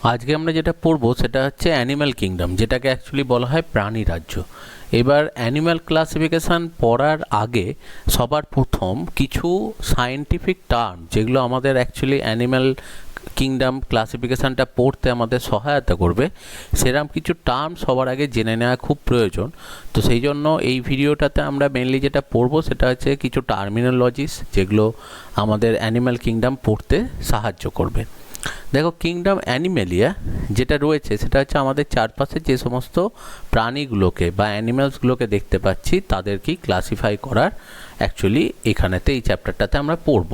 আজকে আমরা যেটা পড়বো সেটা হচ্ছে অ্যানিম্যাল কিংডম, যেটাকে অ্যাকচুয়ালি বলা হয় প্রাণী রাজ্য। এবার অ্যানিম্যাল ক্লাসিফিকেশান পড়ার আগে সবার প্রথম কিছু সায়েন্টিফিক টার্ম, যেগুলো আমাদের অ্যাকচুয়ালি অ্যানিম্যাল কিংডম ক্লাসিফিকেশানটা পড়তে আমাদের সহায়তা করবে, সেরকম কিছু টার্ম সবার আগে জেনে নেওয়া খুব প্রয়োজন। তো সেই জন্য এই ভিডিওটাতে আমরা মেনলি যেটা পড়বো সেটা হচ্ছে কিছু টার্মিনোলজিস, যেগুলো আমাদের অ্যানিম্যাল কিংডম পড়তে সাহায্য করবে। দেখো, কিংডম অ্যানিমেলিয়া যেটা রয়েছে সেটা হচ্ছে আমাদের চারপাশে যে সমস্ত প্রাণীগুলোকে বা অ্যানিম্যালসগুলোকে দেখতে পাচ্ছি তাদেরকেই ক্লাসিফাই করার অ্যাকচুয়ালি এখানেতে এই চ্যাপ্টারটাতে আমরা পড়ব।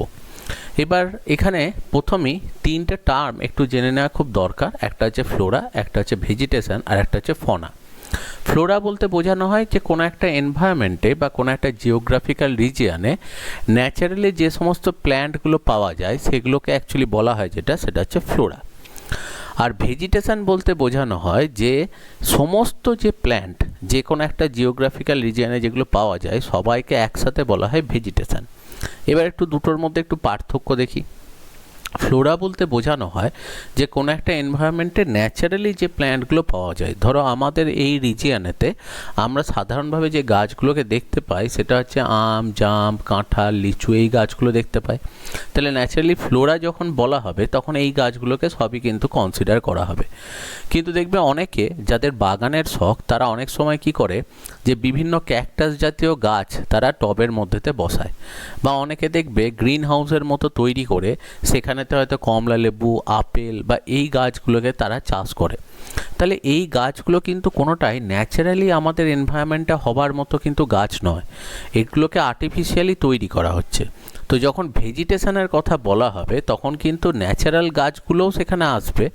এবার এখানে প্রথমেই তিনটে টার্ম একটু জেনে নেওয়া খুব দরকার। একটা হচ্ছে ফ্লোরা, একটা হচ্ছে ভেজিটেশন, আর একটা হচ্ছে ফনা। ফ্লোরা বলতে বোঝানো হয় যে কোনো একটা এনভায়রনমেন্টে বা কোনো একটা জিওগ্রাফিক্যাল রিজিয়নে ন্যাচারালি যে সমস্ত প্ল্যান্টগুলো পাওয়া যায় সেগুলোকে অ্যাকচুয়ালি বলা হয় সেটা হচ্ছে ফ্লোরা। আর ভেজিটেশন বলতে বোঝানো হয় যে সমস্ত যে প্ল্যান্ট যে কোনো একটা জিওগ্রাফিক্যাল রিজিয়নে যেগুলো পাওয়া যায় সবাইকে একসাথে বলা হয় ভেজিটেশন। এবার একটু দুটোর মধ্যে একটু পার্থক্য দেখি। ফ্লোরা বলতে বোঝানো হয় যে কোনো একটা এনভায়রনমেন্টে ন্যাচারালি যে প্ল্যান্টগুলো পাওয়া যায়। ধরো আমাদের এই রিজিয়নেতে আমরা সাধারণভাবে যে গাছগুলোকে দেখতে পাই সেটা হচ্ছে আম, জাম, কাঁঠাল, লিচু, এই গাছগুলো দেখতে পাই। তাহলে ন্যাচারালি ফ্লোরা যখন বলা হবে তখন এই গাছগুলোকে সবই কিন্তু কনসিডার করা হবে। কিন্তু দেখবে অনেকে যাদের বাগানের শখ তারা অনেক সময় কি করে যে বিভিন্ন ক্যাকটাস জাতীয় গাছ তারা টবের মধ্যেতে বসায়, বা অনেকে দেখবে গ্রিন হাউসের মতো তৈরি করে সেখানেতে হয়তো কমলা লেবু, আপেল বা এই গাছগুলোকে তারা চাষ করে। তাহলে এই গাছগুলো কিন্তু কোনোটাই ন্যাচারালি আমাদের এনভায়রনমেন্টে হবার মতো কিন্তু গাছ নয়, এগুলোকে আর্টিফিশিয়ালি তৈরি করা হচ্ছে। তো যখন ভেজিটেশনের কথা বলা হবে তখন কিন্তু ন্যাচারাল গাছগুলোও সেখানে আসবে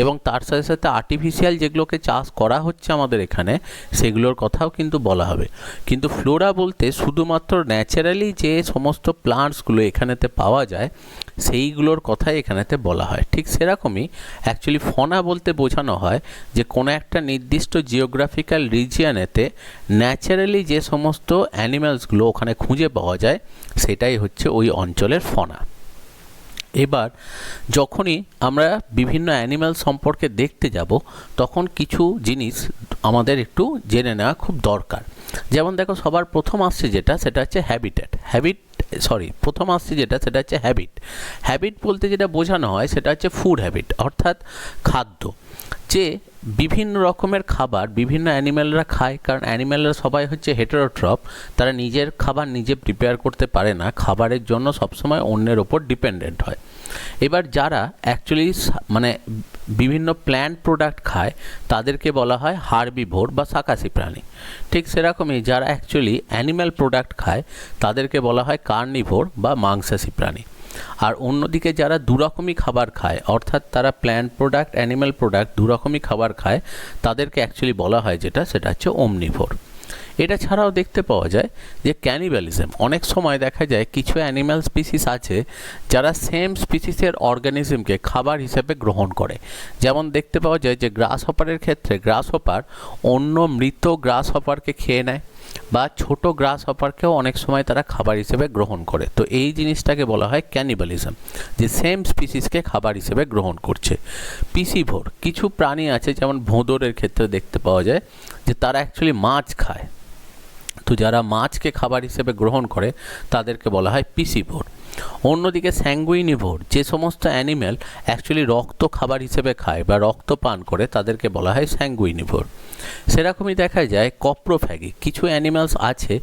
এবং তার সাথে সাথে আর্টিফিশিয়াল যেগুলোকে চাষ করা হচ্ছে আমাদের এখানে সেগুলোর কথাও কিন্তু বলা হবে। কিন্তু ফ্লোরা বলতে শুধুমাত্র ন্যাচারালি যে সমস্ত প্লান্টসগুলো এখানেতে পাওয়া যায় সেইগুলোর কথাই এখানেতে বলা হয়। ঠিক সেরকমই অ্যাকচুয়ালি ফনা বলতে বোঝানো হয় যে কোনো একটা নির্দিষ্ট জিওগ্রাফিক্যাল রিজিয়নেতে ন্যাচারালি যে সমস্ত অ্যানিম্যালসগুলো ওখানে খুঁজে পাওয়া যায় সেটাই হচ্ছে ওই অঞ্চলের ফনা। এবার যখনই আমরা বিভিন্ন অ্যানিম্যাল সম্পর্কে দেখতে যাব তখন কিছু জিনিস আমাদের একটু জেনে নেওয়া খুব দরকার। যেমন দেখো, সবার প্রথম আসছে সেটা হচ্ছে সেটা হচ্ছে হ্যাবিট। হ্যাবিট বলতে যেটা বোঝানো হয় সেটা হচ্ছে ফুড হ্যাবিট, অর্থাৎ খাদ্য। যে বিভিন্ন রকমের খাবার বিভিন্ন অ্যানিম্যালরা খায়, কারণ অ্যানিম্যালরা সবাই হচ্ছে হেটেরোট্রপ, তারা নিজের খাবার নিজে প্রিপেয়ার করতে পারে না, খাবারের জন্য সবসময় অন্যের ওপর ডিপেন্ডেন্ট হয়। এবার যারা অ্যাকচুয়ালি মানে বিভিন্ন প্ল্যান্ট প্রোডাক্ট খায় তাদেরকে বলা হয় হার্বিভোর বা শাকাশী প্রাণী। ঠিক সেরকমই যারা অ্যাকচুয়ালি অ্যানিম্যাল প্রোডাক্ট খায় তাদেরকে বলা হয় কার্নিভোর বা মাংসাশী প্রাণী। আর অন্যদিকে যারা দুরকমই খাবার খায়, অর্থাৎ তারা প্ল্যান্ট প্রোডাক্ট অ্যানিম্যাল প্রোডাক্ট দুরকমই খাবার খায়, তাদেরকে অ্যাকচুয়ালি বলা হয় সেটা হচ্ছে ওমনিভোর। এটা ছাড়াও দেখতে পাওয়া যায় যে ক্যানিবালিজম। অনেক সময় দেখা যায় কিছু অ্যানিম্যাল স্পিসিস আছে যারা সেম স্পিসিসের অর্গানিজমকে খাবার হিসেবে গ্রহণ করে। যেমন দেখতে পাওয়া যায় যে গ্রাস হপারের ক্ষেত্রে গ্রাস হপার অন্য মৃত গ্রাস হপারকে খেয়ে নেয়, বা ছোট গ্রাস হপারকেও অনেক সময় তারা খাবার হিসেবে গ্রহণ করে। তো এই জিনিসটাকে বলা হয় ক্যানিবালিজম, যে সেম স্পিসিসকে খাবার হিসেবে গ্রহণ করছে। পিসিভোর কিছু প্রাণী আছে, যেমন ভোঁদরের ক্ষেত্রে দেখতে পাওয়া যায় যে তারা অ্যাকচুয়ালি মাছ খায়। তো যারা মাছকে খাবার হিসেবে গ্রহণ করে তাদেরকে বলা হয় পিসিভোর। অন্যদিকে স্যাঙ্গুইনিভোর, যে সমস্ত অ্যানিম্যাল অ্যাকচুয়ালি রক্ত খাবার হিসেবে খায় বা রক্ত পান করে তাদেরকে বলা হয় স্যাঙ্গুইনিভোর। সেরকমই দেখা যায় কপ্রোফ্যাগি। কিছু অ্যানিম্যালস আছে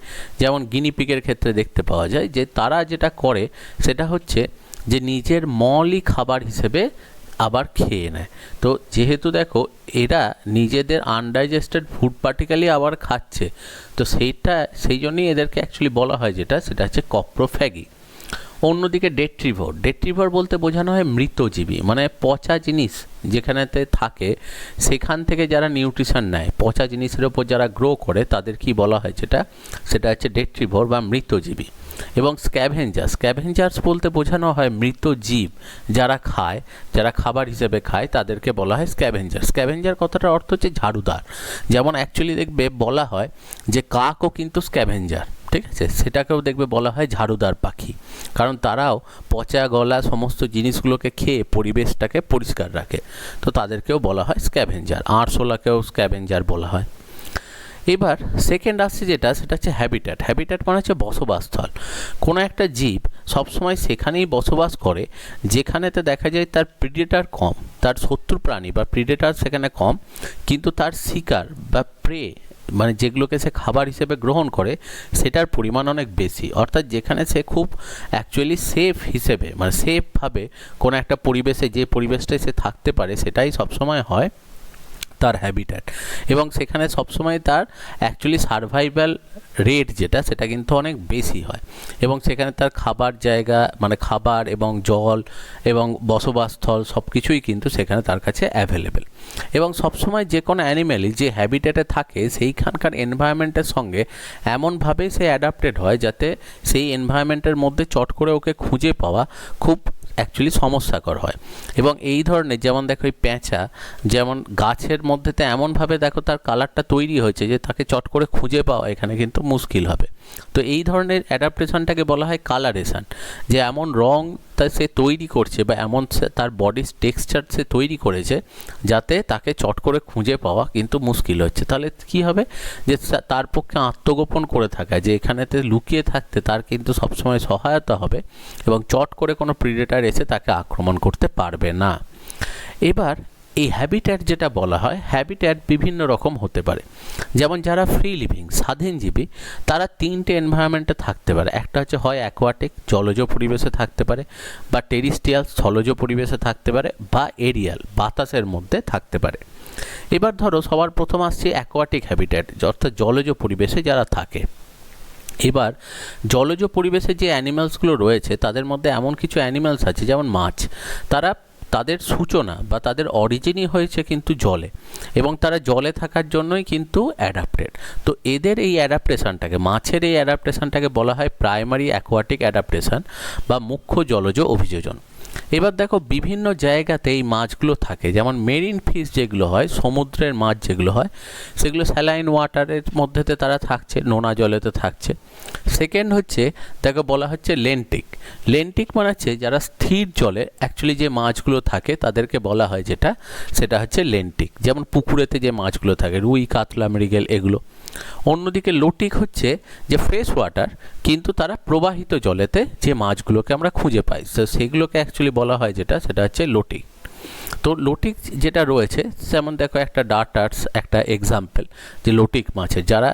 যেমন গিনিপিগের ক্ষেত্রে দেখতে পাওয়া যায় যে তারা যেটা করে সেটা হচ্ছে যে নিজের মলই খাবার হিসেবে আবার খেয়ে নেয়। তো যেহেতু দেখো এরা নিজেদের আনডাইজেস্টেড ফুড পার্টিকেলই আবার খাচ্ছে, তো সেই জন্যই এদেরকে অ্যাকচুয়ালি বলা হয় সেটা হচ্ছে কপ্রোফ্যাগি। অন্যদিকে ডেট্রিভার বলতে বোঝানো হয় মৃতজীবী, মানে পচা জিনিস যেখানেতে থাকে সেখান থেকে যারা নিউট্রিশন নেয়, পচা জিনিসের ওপর যারা গ্রো করে তাদের কি বলা হয় সেটা হচ্ছে ডেট্রিভোর বা মৃতজীবী। এবং স্ক্যাভেঞ্জার্স বলতে বোঝানো হয় মৃত জীব যারা খায়, যারা খাবার হিসেবে খায় তাদেরকে বলা হয় স্ক্যাভেঞ্জার কথাটার অর্থ হচ্ছে ঝাড়ুদার। যেমন অ্যাকচুয়ালি দেখবে বলা হয় যে কাকও কিন্তু স্ক্যাভেঞ্জার। ঠিক আছে, সেটাকেও দেখবে বলা হয় ঝাড়ুদার পাখি, কারণ তারাও পচা গলা সমস্ত জিনিসগুলোকে খেয়ে পরিবেশটাকে পরিষ্কার রাখে, তো তাদেরকেও বলা হয় স্ক্যাভেঞ্জার। আরশোলাকেও স্ক্যাভেঞ্জার বলা হয়। এবার সেকেন্ড আসছে যেটা, সেটা হচ্ছে হ্যাবিট্যাট। হ্যাবিট্যাট মানে হচ্ছে বসবাসস্থল। কোনো একটা জীব সবসময় সেখানেই বসবাস করে যেখানেতে দেখা যায় তার প্রিডেটার কম, তার শত্রু প্রাণী বা প্রিডেটার সেখানে কম, কিন্তু তার শিকার বা প্রে মানে যেগুলোকে সে খাবার হিসেবে গ্রহণ করে সেটার পরিমাণ অনেক বেশি। অর্থাৎ যেখানে সে খুব অ্যাকচুয়ালি সেফ হিসেবে মানে সেফভাবে কোনো একটা পরিবেশে, যে পরিবেশটায় সে থাকতে পারে সেটাই সবসময় হয় তার হ্যাবিট্যাট, এবং সেখানে সবসময় তার অ্যাকচুয়ালি সারভাইভাল রেট যেটা সেটা কিন্তু অনেক বেশি হয়, এবং সেখানে তার খাবার জায়গা মানে খাবার এবং জল এবং বসবাসস্থল সব কিছুই কিন্তু সেখানে তার কাছে অ্যাভেলেবেল। এবং সবসময় যে কোনো অ্যানিম্যালই যে হ্যাবিট্যাটে থাকে সেইখানকার এনভায়রনমেন্টের সঙ্গে এমনভাবে সে অ্যাডাপ্টেড হয় যাতে সেই এনভায়রনমেন্টের মধ্যে চট করে ওকে খুঁজে পাওয়া খুব অ্যাকচুয়ালি সমস্যাকর হয়। এবং এই ধরনের যেমন দেখো এই পেঁচা যেমন গাছের মধ্যেতে এমনভাবে দেখো তার কালারটা তৈরি হয়েছে যে তাকে চট করে খুঁজে পাওয়া এখানে কিন্তু মুশকিল হবে। তো এই ধরনের অ্যাডাপ্টেশনটাকে বলা হয় কালারেশন, যে এমন রং তা সে তৈরি করছে বা এমন তার বডির টেক্সচার সে তৈরি করেছে যাতে তাকে চট করে খুঁজে পাওয়া কিন্তু মুশকিল হচ্ছে। তাহলে কি হবে, যে তার পক্ষে আত্মগোপন করে থাকা, যে এখানেতে লুকিয়ে থাকতে তার কিন্তু সবসময় সহায়তা হবে এবং চট করে কোনো প্রিডেটার এসে তাকে আক্রমণ করতে পারবে না। এবার এই হ্যাবিট্যাট যেটা বলা হয়, হ্যাবিট্যাট বিভিন্ন রকম হতে পারে। যেমন যারা ফ্রি লিভিং স্বাধীনজীবী তারা তিনটে এনভায়রনমেন্টে থাকতে পারে। একটা হচ্ছে হয় অ্যাকোয়াটিক জলজ পরিবেশে থাকতে পারে, বা টেরিস্ট্রিয়াল স্থলজ পরিবেশে থাকতে পারে, বা এরিয়াল বাতাসের মধ্যে থাকতে পারে। এবার ধরো সবার প্রথম আসছে অ্যাকোয়াটিক হ্যাবিট্যাট, অর্থাৎ জলজ পরিবেশে যারা থাকে। এবার জলজ পরিবেশে যে অ্যানিমালসগুলো রয়েছে তাদের মধ্যে এমন কিছু অ্যানিমালস আছে যেমন মাছ, তাদের সূচনা বা তাদের অরিজিনই হয়েছে কিন্তু জলে, এবং তারা জলে থাকার জন্যই কিন্তু অ্যাডাপ্টেড। তো এদের এই অ্যাডাপ্টেশনটাকে, মাছের এই অ্যাডাপ্টেশনটাকে বলা হয় প্রাইমারি অ্যাকোয়াটিক অ্যাডাপ্টেশন বা মুখ্য জলজ অভিযোজন। এবার দেখো বিভিন্ন জায়গাতে এই মাছগুলো থাকে, যেমন মেরিন ফিশ যেগুলো হয়, সমুদ্রের মাছ যেগুলো হয় সেগুলো স্যালাইন ওয়াটারের মধ্যেতে তারা থাকছে, নোনা জলেতে থাকছে। সেকেন্ড হচ্ছে দেখো বলা হচ্ছে লেন্টিক। লেন্টিক মানে হচ্ছে যারা স্থির জলে অ্যাকচুয়ালি যে মাছগুলো থাকে তাদেরকে বলা হয় যেটা, সেটা হচ্ছে লেন্টিক। যেমন পুকুরেতে যে মাছগুলো থাকে রুই, কাতলা, মৃগেল এগুলো। অন্যদিকে লোটিক হচ্ছে যে ফ্রেশ ওয়াটার কিন্তু তারা প্রবাহিত জলেতে যে মাছগুলোকে আমরা খুঁজে পাই, তো সেগুলোকে অ্যাকচুয়ালি বলা হয় যেটা, সেটা হচ্ছে লোটিক। তো লোটিক যেটা রয়েছে যেমন দেখো একটা ডার্টার্স একটা এক্সাম্পল, যে লোটিক মাছের যারা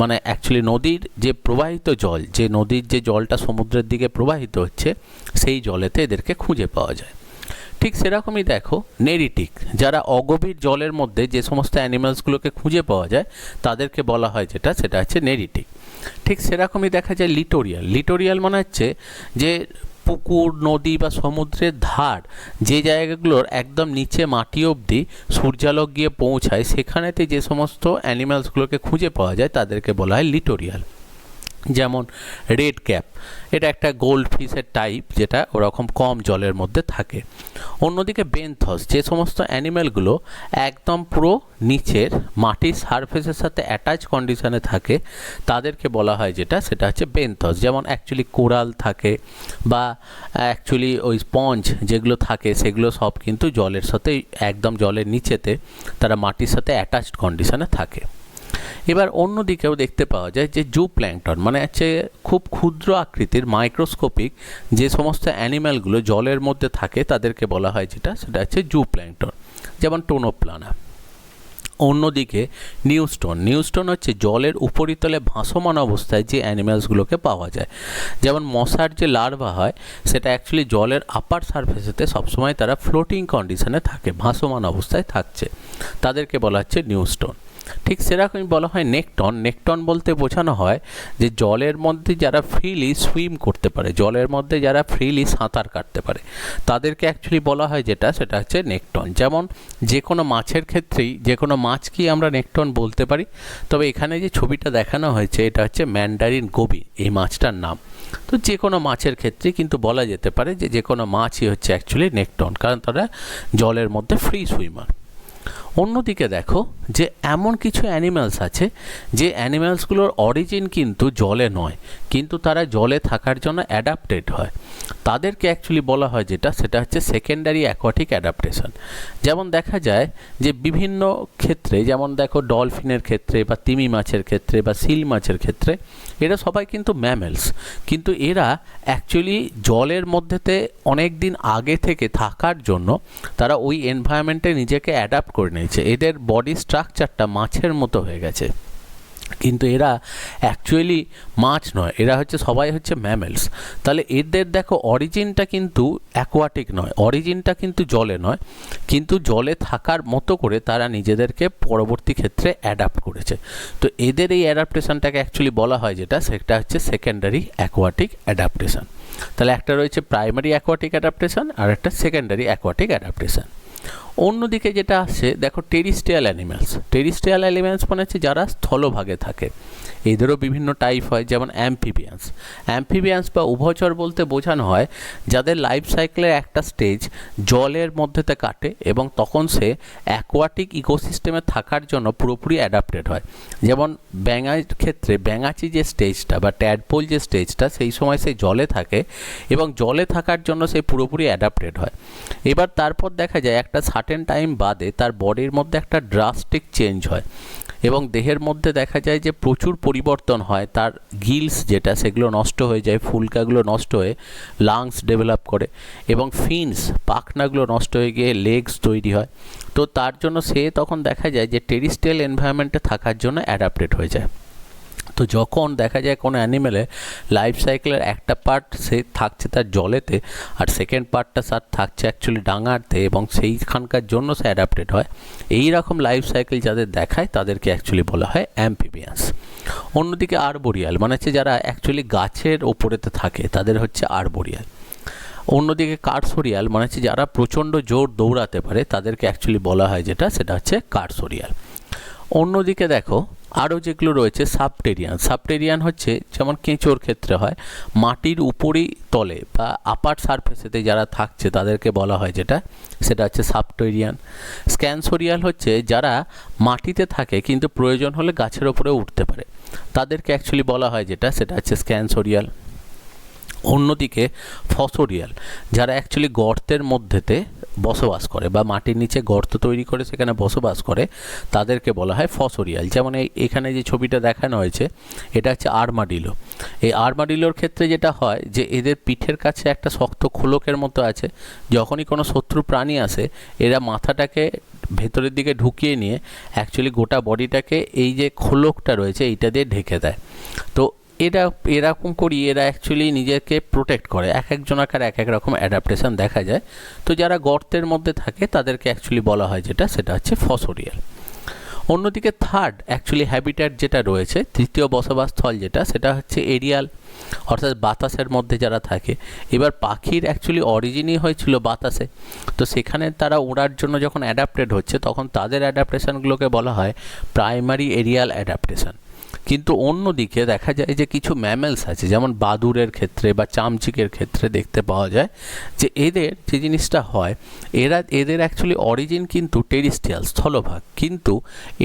মানে অ্যাকচুয়ালি নদীর যে প্রবাহিত জল, যে নদীর যে জলটা সমুদ্রের দিকে প্রবাহিত হচ্ছে সেই জলেতে এদেরকে খুঁজে পাওয়া যায়। ঠিক সেরকমই দেখো নেরিটিক, যারা অগভীর জলের মধ্যে যে সমস্ত অ্যানিমালসগুলোকে খুঁজে পাওয়া যায় তাদেরকে বলা হয় যেটা, সেটা হচ্ছে নেরিটিক। ঠিক সেরকমই দেখা যায় লিটোরিয়াল। লিটোরিয়াল মানে হচ্ছে যে পুকুর, নদী বা সমুদ্রের ধার যে জায়গাগুলোর একদম নিচে মাটি অবধি সূর্যালোক গিয়ে পৌঁছায় সেখানেতে যে সমস্ত অ্যানিমালসগুলোকে খুঁজে পাওয়া যায় তাদেরকে বলা হয় লিটোরিয়াল। যেমন রেড ক্যাপ, এটা একটা গোল্ড ফিশের টাইপ যেটা ওরকম কম জলের মধ্যে থাকে। অন্যদিকে বেনথস, যে সমস্ত অ্যানিম্যালগুলো একদম পুরো নিচের মাটির সারফেসের সাথে অ্যাটাচ কন্ডিশনে থাকে তাদেরকে বলা হয় যেটা, সেটা হচ্ছে বেনথস। যেমন অ্যাকচুয়ালি কোরাল থাকে বা অ্যাকচুয়ালি ওই স্পঞ্জ যেগুলো থাকে সেগুলো সব কিন্তু জলের সাথে একদম জলের নিচেতে তারা মাটির সাথে অ্যাটাচড কন্ডিশনে থাকে। এবার অন্যদিকেও দেখতে পাওয়া যায় যে জু প্ল্যাঙ্কটন মানে হচ্ছে খুব ক্ষুদ্র আকৃতির মাইক্রোস্কোপিক যে সমস্ত অ্যানিম্যালগুলো জলের মধ্যে থাকে তাদেরকে বলা হয় যেটা, সেটা হচ্ছে জু প্ল্যাঙ্কটন, যেমন টোনোপ্লানা। অন্যদিকে নিউস্টোন হচ্ছে জলের উপরিতলে ভাসমান অবস্থায় যে অ্যানিম্যালসগুলোকে পাওয়া যায়। যেমন মশার যে লার্ভা হয় সেটা অ্যাকচুয়ালি জলের আপার সারফেসেতে সবসময় তারা ফ্লোটিং কন্ডিশনে থাকে, ভাসমান অবস্থায় থাকছে, তাদেরকে বলা হচ্ছে নিউস্টোন। ঠিক সেরকমই বলা হয় নেকটন। নেকটন বলতে বোঝানো হয় যে জলের মধ্যে যারা ফ্রিলি সুইম করতে পারে, জলের মধ্যে যারা ফ্রিলি সাঁতার কাটতে পারে তাদেরকে অ্যাকচুয়ালি বলা হয় যেটা, সেটা হচ্ছে নেকটন। যেমন যে কোনো মাছের ক্ষেত্রেই যে কোনো মাছকেই আমরা নেকটন বলতে পারি, তবে এখানে যে ছবিটা দেখানো হয়েছে এটা হচ্ছে ম্যান্ডারিন গোবি এই মাছটার নাম। তো যে কোনো মাছের ক্ষেত্রে কিন্তু বলা যেতে পারে যে যে কোনো মাছই হচ্ছে অ্যাকচুয়ালি নেকটন, কারণ তারা জলের মধ্যে ফ্রি সুইমার। অন্যদিকে দেখো যে এমন কিছু অ্যানিম্যালস আছে যে অ্যানিম্যালসগুলোর অরিজিন কিন্তু জলে নয়, কিন্তু তারা জলে থাকার জন্য অ্যাডাপ্টেড হয়। তাদেরকে অ্যাকচুয়ালি বলা হয় যেটা, সেটা হচ্ছে সেকেন্ডারি অ্যাকোয়াটিক অ্যাডাপ্টেশন। যেমন দেখা যায় যে বিভিন্ন ক্ষেত্রে, যেমন দেখো ডলফিনের ক্ষেত্রে বা তিমি মাছের ক্ষেত্রে বা সিল মাছের ক্ষেত্রে, এরা সবাই কিন্তু ম্যামেলস, কিন্তু এরা অ্যাকচুয়ালি জলের মধ্যেতে অনেক দিন আগে থেকে থাকার জন্য তারা ওই এনভায়রনমেন্টে নিজেকে অ্যাডাপ্ট করে নিয়েছে। এদের বডি স্ট্রাকচারটা মাছের মতো হয়ে গেছে, কিন্তু এরা অ্যাকচুয়ালি মাছ নয়, এরা হচ্ছে সবাই হচ্ছে ম্যামেলস। তাহলে এদের দেখো অরিজিনটা কিন্তু অ্যাকোয়াটিক নয়, অরিজিনটা কিন্তু জলে নয়, কিন্তু জলে থাকার মতো করে তারা নিজেদেরকে পরবর্তী ক্ষেত্রে অ্যাডাপ্ট করেছে। তো এদের এই অ্যাডাপ্টেশনটাকে অ্যাকচুয়ালি বলা হয় যেটা, সেটা হচ্ছে সেকেন্ডারি অ্যাকোয়াটিক অ্যাডাপ্টেশন। তাহলে একটা রয়েছে প্রাইমারি অ্যাকোয়াটিক অ্যাডাপ্টেশন আর একটা সেকেন্ডারি অ্যাকোয়াটিক অ্যাডাপ্টেশন। অন্যদিকে যেটা আসছে দেখো টেরিস্ট্রিয়াল অ্যানিম্যালস। টেরিস্ট্রিয়াল অ্যানিম্যালস মানে হচ্ছে যারা স্থলভাগে থাকে। এদেরও বিভিন্ন টাইপ হয়, যেমন অ্যাম্ফিবিয়ান্স। অ্যাম্ফিবিয়ান্স বা উভয়চর বলতে বোঝানো হয় যাদের লাইফ সাইকেলের একটা স্টেজ জলের মধ্যেতে কাটে এবং তখন সে অ্যাকোয়াটিক ইকোসিস্টেমে থাকার জন্য পুরোপুরি অ্যাডাপ্টেড হয়। যেমন ব্যাঙার ক্ষেত্রে ব্যাঙাচি যে স্টেজটা বা ট্যাডপোল যে স্টেজটা, সেই সময় সে জলে থাকে এবং জলে থাকার জন্য সে পুরোপুরি অ্যাডাপ্টেড হয়। এবার তারপর দেখা যায় একটা সার্টেন টাইম বাদে তার বডির মধ্যে একটা ড্রাস্টিক চেঞ্জ হয় এবং দেহের মধ্যে দেখা যায় যে প্রচুর পরিবর্তন হয়। তার গিলস যেটা, সেগুলো নষ্ট হয়ে যায়, ফুলকাগুলো নষ্ট হয়ে লাংস ডেভেলপ করে এবং ফিনস পাখনাগুলো নষ্ট হয়ে গিয়ে লেগস তৈরি হয়। তো তার জন্য সে তখন দেখা যায় যে টেরিস্ট্রিয়াল এনভায়রনমেন্টে থাকার জন্য অ্যাডাপ্টেড হয়ে যায়। তো যখন দেখা যায় কোনো অ্যানিমেলের লাইফ সাইকেলের একটা পার্ট সে থাকছে তার জলেতে আর সেকেন্ড পার্টটা তার থাকছে অ্যাকচুয়ালি ডাঙাতে এবং সেইখানকার জন্য সে অ্যাডাপ্টেড হয়, এই রকম লাইফ সাইকেল যাদের দেখায় তাদেরকে অ্যাকচুয়ালি বলা হয় অ্যাম্ফিবিয়ান্স। অন্যদিকে আরবোরিয়াল মানে হচ্ছে যারা অ্যাকচুয়ালি গাছের ওপরেতে থাকে, তাদের হচ্ছে আরবোরিয়াল। অন্যদিকে কার্সোরিয়াল মানে হচ্ছে যারা প্রচণ্ড জোর দৌড়াতে পারে, তাদেরকে অ্যাকচুয়ালি বলা হয় যেটা, সেটা হচ্ছে কার্সোরিয়াল। অন্যদিকে দেখো আরও যেগুলো রয়েছে সাবটেরিয়ান। সাবটেরিয়ান হচ্ছে যেমন কেঁচোর ক্ষেত্রে হয়, মাটির উপরেই তলে বা আপার সারফেসেতে যারা থাকছে তাদেরকে বলা হয় যেটা, সেটা হচ্ছে সাবটেরিয়ান। স্ক্যানসোরিয়াল হচ্ছে যারা মাটিতে থাকে কিন্তু প্রয়োজন হলে গাছের ওপরে উঠতে পারে, তাদেরকে অ্যাকচুয়ালি বলা হয় যেটা, সেটা হচ্ছে স্ক্যানসোরিয়াল। অন্যদিকে ফসোরিয়াল যারা অ্যাকচুয়ালি গর্তের মধ্যেতে বসবাস করে বা মাটির নিচে গর্ত তৈরি করে সেখানে বসবাস করে, তাদেরকে বলা হয় ফসোরিয়াল। যেমন এখানে যে ছবিটা দেখানো হয়েছে, এটা হচ্ছে আর্মাডিলো। এই আর্মাডিলোর ক্ষেত্রে যেটা হয় যে এদের পিঠের কাছে একটা শক্ত খোলকের মতো আছে, যখনই কোনো শত্রু প্রাণী আসে এরা মাথাটাকে ভেতরের দিকে ঢুকিয়ে নিয়ে অ্যাকচুয়ালি গোটা বডিটাকে এই যে খোলকটা রয়েছে এইটা দিয়ে ঢেকে দেয়। তো এরকম করি এরা অ্যাকচুয়ালি নিজেকে প্রোটেক্ট করে। এক একজনাকার এক এক রকম অ্যাডাপ্টেশন দেখা যায়। তো যারা গর্তের মধ্যে থাকে তাদেরকে অ্যাকচুয়ালি বলা হয় যেটা, সেটা হচ্ছে ফসোরিয়াল। অন্যদিকে থার্ড অ্যাকচুয়ালি হ্যাবিট্যাট যেটা রয়েছে, তৃতীয় বসবাসস্থল যেটা, সেটা হচ্ছে এরিয়াল, অর্থাৎ বাতাসের মধ্যে যারা থাকে। এবার পাখির অ্যাকচুয়ালি অরিজিনই হয়েছিল বাতাসে, তো সেখানে তারা ওড়ার জন্য যখন অ্যাডাপ্টেড হচ্ছে তখন তাদের অ্যাডাপ্টেশনগুলোকে বলা হয় প্রাইমারি এরিয়াল অ্যাডাপ্টেশন। কিন্তু অন্যদিকে দেখা যায় যে কিছু ম্যামেলস আছে, যেমন বাদুড়ের ক্ষেত্রে বা চামচিকের ক্ষেত্রে দেখতে পাওয়া যায় যে এদের যে জিনিসটা হয়, এদের অ্যাকচুয়ালি অরিজিন কিন্তু টেরিস্ট্রিয়াল, স্থলভাগ, কিন্তু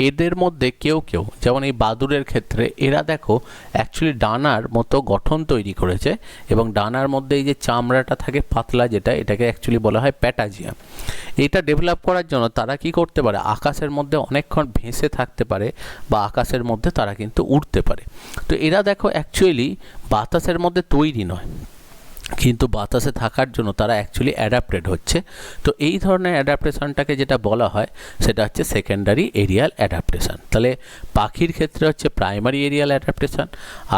এদের মধ্যে কেউ কেউ, যেমন এই বাদুড়ের ক্ষেত্রে এরা দেখো অ্যাকচুয়ালি ডানার মতো গঠন তৈরি করেছে এবং ডানার মধ্যে এই যে চামড়াটা থাকে পাতলা, যেটা এটাকে অ্যাকচুয়ালি বলা হয় প্যাটাজিয়াম। এটা ডেভেলপ করার জন্য তারা কি করতে পারে, আকাশের মধ্যে অনেকক্ষণ ভেসে থাকতে পারে বা আকাশের মধ্যে তারা কিন্তু উড়তে পারে। তো এরা দেখো অ্যাকচুয়ালি বাতাসের মধ্যে তৈরি নয়, কিন্তু বাতাসে থাকার জন্য তারা অ্যাকচুয়ালি অ্যাডাপ্টেড হচ্ছে। তো এই ধরনের অ্যাডাপ্টেশনটাকে যেটা বলা হয় সেটা হচ্ছে সেকেন্ডারি এরিয়াল অ্যাডাপ্টেশন। তাহলে পাখির ক্ষেত্রে হচ্ছে প্রাইমারি এরিয়াল অ্যাডাপ্টেশন,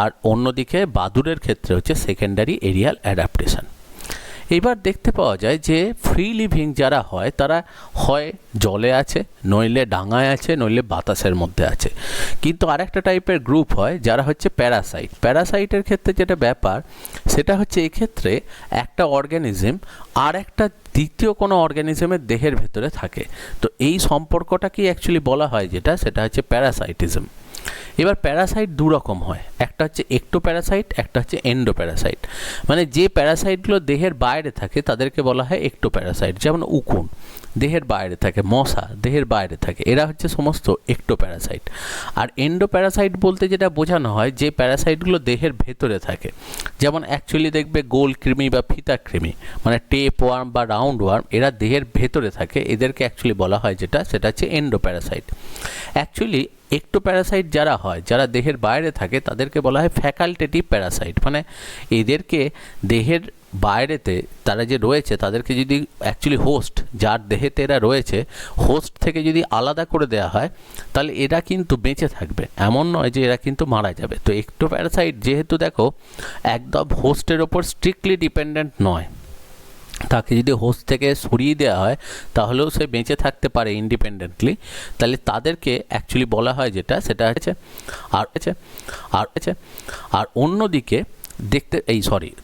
আর অন্যদিকে বাদুড়ের ক্ষেত্রে হচ্ছে সেকেন্ডারি এরিয়াল অ্যাডাপ্টেশন। এবার দেখতে পাওয়া যায় যে ফ্রি লিভিং যারা হয় তারা হয় জলে আছে, নইলে ডাঙায় আছে, নইলে বাতাসের মধ্যে আছে। কিন্তু আরেকটা টাইপের গ্রুপ হয় যারা হচ্ছে প্যারাসাইট। প্যারাসাইটের ক্ষেত্রে যেটা ব্যাপার সেটা হচ্ছে এক্ষেত্রে একটা অর্গ্যানিজম আর একটা দ্বিতীয় কোনো অর্গ্যানিজমের দেহের ভেতরে থাকে। তো এই সম্পর্কটাকেই অ্যাকচুয়ালি বলা হয় যেটা, সেটা হচ্ছে প্যারাসাইটিজম। এবার প্যারাসাইট দু রকম হয়, একটা হচ্ছে একটোপ্যারাসাইট, একটা হচ্ছে এন্ডোপ্যারাসাইট। মানে যে প্যারাসাইটগুলো দেহের বাইরে থাকে তাদেরকে বলা হয় একটোপ্যারাসাইট, যেমন উকুন দেহের বাইরে থাকে, মশা দেহের বাইরে থাকে, এরা হচ্ছে সমস্ত একটোপ্যারাসাইট। আর এন্ডোপ্যারাসাইট বলতে যেটা বোঝানো হয় যে প্যারাসাইটগুলো দেহের ভেতরে থাকে, যেমন অ্যাকচুয়ালি দেখবে গোল কৃমি বা ফিতা কৃমি, মানে টেপ ওয়ার্ম বা রাউন্ড ওয়ার্ম, এরা দেহের ভেতরে থাকে, এদেরকে অ্যাকচুয়ালি বলা হয় যেটা সেটা হচ্ছে এন্ডোপ্যারাসাইট। অ্যাকচুয়ালি একটোপ্যারাসাইট যারা হয়, যারা দেহের বাইরে থাকে, তাদেরকে বলা হয় ফ্যাকাল্টেটিভ প্যারাসাইট। মানে এদেরকে দেহের বাইরেতে তারা যে রয়েছে তাদেরকে যদি অ্যাকচুয়ালি হোস্ট যার দেহেতে এরা রয়েছে, হোস্ট থেকে যদি আলাদা করে দেওয়া হয় তাহলে এরা কিন্তু বেঁচে থাকবে, এমন নয় যে এরা কিন্তু মারা যাবে। তো একটোপ্যারাসাইট যেহেতু দেখো একদম হোস্টের ওপর স্ট্রিক্টলি ডিপেন্ডেন্ট নয়, তাকে যদি হোস্ট থেকে সরিয়ে দেওয়া হয় তাহলেও সে বেঁচে থাকতে পারে ইন্ডিপেন্ডেন্টলি, তাহলে তাদেরকে অ্যাকচুয়ালি বলা হয় যেটা সেটা হচ্ছে আর অন্যদিকে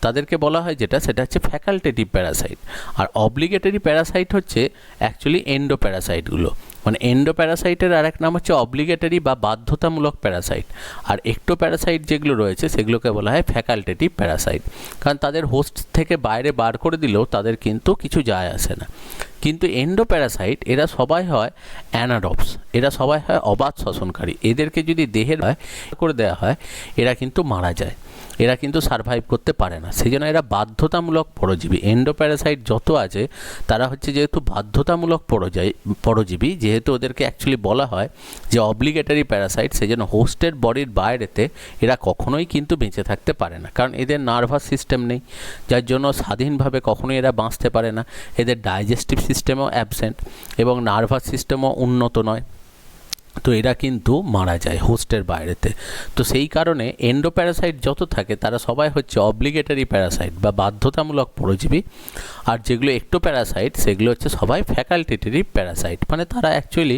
তাদেরকে বলা হয় যেটা সেটা হচ্ছে ফ্যাকাল্টেটিভ প্যারাসাইট। আর অব্লিগেটরি প্যারাসাইট হচ্ছে অ্যাকচুয়ালি এন্ডোপ্যারাসাইটগুলো। মানে এন্ডোপ্যারাসাইটের আর এক নাম হচ্ছে অব্লিগেটরি বা বাধ্যতামূলক প্যারাসাইট, আর একটোপ্যারাসাইট যেগুলো রয়েছে সেগুলোকে বলা হয় ফ্যাকাল্টেটিভ প্যারাসাইট। কারণ তাদের হোস্ট থেকে বাইরে বার করে দিলেও তাদের কিন্তু কিছু যায় আসে না। কিন্তু এন্ডোপ্যারাসাইট এরা সবাই হয় অ্যানাডপ্স, এরা সবাই হয় অবাধ শ্বসনকারী, এদেরকে যদি দেহের করে দেওয়া হয় এরা কিন্তু মারা যায়, এরা কিন্তু সারভাইভ করতে পারে না, সেই জন্য এরা বাধ্যতামূলক পরজীবী। এন্ডোপ্যারাসাইট যত আছে তারা হচ্ছে যেহেতু বাধ্যতামূলক পরজীবী, যেহেতু ওদেরকে অ্যাকচুয়ালি বলা হয় যে অব্লিগেটরি প্যারাসাইট, সেই জন্য হোস্টের বডির বাইরেতে এরা কখনোই কিন্তু বেঁচে থাকতে পারে না, কারণ এদের নার্ভাস সিস্টেম নেই, যার জন্য স্বাধীনভাবে কখনোই এরা বাঁচতে পারে না। এদের ডাইজেস্টিভ সিস্টেমও অ্যাবসেন্ট এবং নার্ভাস সিস্টেমও উন্নত নয়, তো এরা কিন্তু মারা যায় হোস্টের বাইরেতে। তো সেই কারণে এন্ডোপ্যারাসাইট যত থাকে তারা সবাই হচ্ছে অব্লিগেটরি প্যারাসাইট বা বাধ্যতামূলক পরজীবী, আর যেগুলো একটোপ্যারাসাইট সেগুলো হচ্ছে সবাই ফ্যাকাল্টেটিভ প্যারাসাইট। মানে তারা অ্যাকচুয়ালি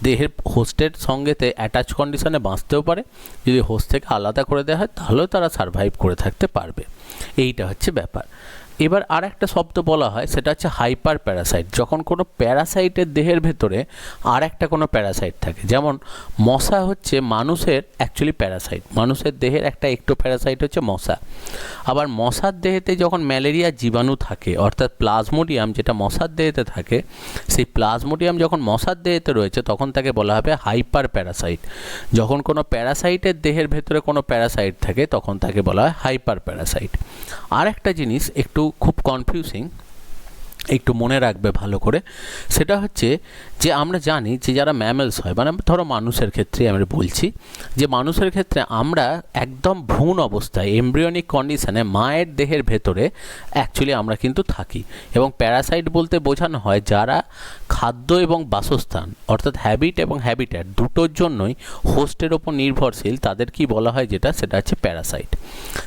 দেহের হোস্টের সঙ্গেতে অ্যাটাচ কন্ডিশনে বাঁচতেও পারে, যদি হোস্ট থেকে আলাদা করে দেওয়া হয় তাহলেও তারা সারভাইভ করে থাকতে পারবে। এইটা হচ্ছে ব্যাপার। এবার আর একটা শব্দ বলা হয় সেটা হচ্ছে হাইপার প্যারাসাইট, যখন কোনো প্যারাসাইটের দেহের ভেতরে আর একটা কোনো প্যারাসাইট থাকে। যেমন মশা হচ্ছে মানুষের অ্যাকচুয়ালি প্যারাসাইট, মানুষের দেহের একটা প্যারাসাইট হচ্ছে মশা। আবার মশার দেহেতে যখন ম্যালেরিয়া জীবাণু থাকে, অর্থাৎ প্লাজমোডিয়াম যেটা মশার দেহেতে থাকে, সেই প্লাজমোডিয়াম যখন মশার দেহেতে রয়েছে তখন তাকে বলা হবে হাইপার প্যারাসাইট। যখন কোনো প্যারাসাইটের দেহের ভেতরে কোনো প্যারাসাইট থাকে তখন তাকে বলা হয় হাইপার প্যারাসাইট। আর একটা জিনিস একটু খুব কনফিউজিং, একটু মনে রাখবে ভালো করে, সেটা হচ্ছে যে আমরা জানি যে যারা ম্যামেলস হয়, মানে ধরো মানুষের ক্ষেত্রে আমি বলছি যে মানুষের ক্ষেত্রে আমরা একদম ভ্রূণ অবস্থায় এমব্রিয়নিক কন্ডিশনে মায়ের দেহের ভেতরে অ্যাকচুয়ালি আমরা কিন্তু থাকি। এবং প্যারাসাইট বলতে বোঝানো হয় যারা খাদ্য এবং বাসস্থান অর্থাৎ হ্যাবিট এবং হ্যাবিট্যাট দুটোর জন্যই হোস্টের ওপর নির্ভরশীল, তাদের কি বলা হয় যেটা সেটা হচ্ছে প্যারাসাইট।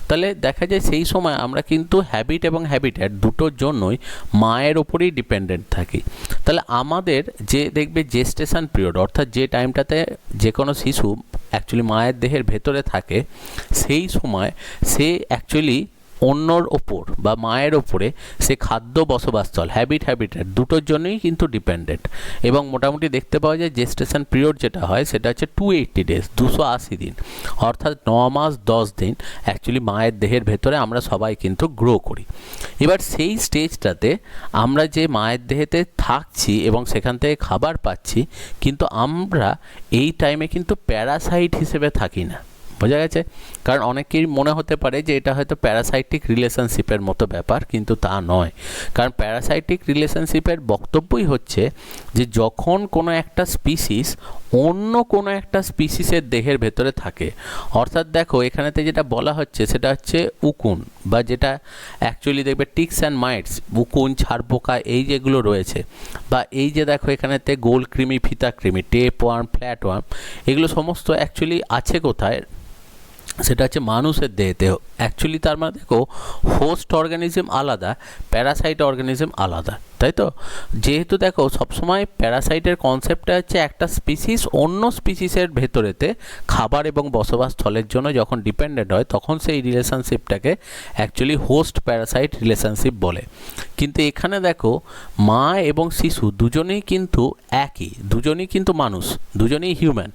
তাহলে দেখা যায় সেই সময় আমরা কিন্তু হ্যাবিট এবং হ্যাবিট্যাট দুটোর জন্যই মায়ের ওপরেই ডিপেন্ডেন্ট থাকি। তাহলে আমাদের যে দেখবে জেস্টেশন পিরিয়ড, অর্থাৎ যে টাইমটাতে যে কোনো শিশু অ্যাকচুয়ালি মায়ের দেহের ভেতরে থাকে, সেই সময় সে অ্যাকচুয়ালি অন্যর ওপর বা মায়ের ওপরে সে খাদ্য বসবাসস্থল হ্যাবিট্যাট দুটোর জন্যই কিন্তু ডিপেন্ডেন্ট। এবং মোটামুটি দেখতে পাওয়া যায় জেস্টেশন পিরিয়ড যেটা হয় সেটা হচ্ছে 280 ডেজ, 280 দিন, অর্থাৎ 9 মাস 10 দিন অ্যাকচুয়ালি মায়ের দেহের ভেতরে আমরা সবাই কিন্তু গ্রো করি। এবার সেই স্টেজটাতে আমরা যে মায়ের দেহেতে থাকছি এবং সেখান থেকে খাবার পাচ্ছি, কিন্তু আমরা এই টাইমে কিন্তু প্যারাসাইট হিসেবে থাকি না। বোঝা গেছে? কারণ অনেকেই মনে হতে পারে যে এটা হয়তো প্যারাসাইটিক রিলেশনশিপের মতো ব্যাপার, কিন্তু তা নয়। কারণ প্যারাসাইটিক রিলেশনশিপের বক্তব্যই হচ্ছে যে যখন কোনো একটা স্পিসিস অন্য কোনো একটা স্পিসিসের দেহের ভেতরে থাকে, অর্থাৎ দেখো এখানেতে যেটা বলা হচ্ছে সেটা হচ্ছে উকুন, বা যেটা অ্যাকচুয়ালি দেখবে টিক্স অ্যান্ড মাইটস, উকুন, ছারপোকা, এই যেগুলো রয়েছে, বা এই যে দেখো এখানেতে গোল কৃমি, ফিতা কৃমি, টেপ ওয়ার্ম, ফ্ল্যাট ওয়ার্ম, এগুলো সমস্ত অ্যাকচুয়ালি আছে কোথায়? সেটা হচ্ছে মানুষের দেহেতে। অ্যাকচুয়ালি তার মানে দেখো হোস্ট অর্গানিজম আলাদা, প্যারাসাইট অর্গানিজম আলাদা। তাই তো? যেহেতু দেখো সবসময় প্যারাসাইটের কনসেপ্টটা হচ্ছে একটা স্পিসিস অন্য স্পিসিসের ভেতরেতে খাবার এবং বসবাস স্থলের জন্য যখন ডিপেন্ডেন্ট হয় তখন সেই রিলেশনশিপটাকে অ্যাকচুয়ালি হোস্ট প্যারাসাইট রিলেশনশিপ বলে। কিন্তু এখানে দেখো মা এবং শিশু দুজনেই কিন্তু একই, দুজনেই কিন্তু মানুষ, দুজনেই হিউম্যান।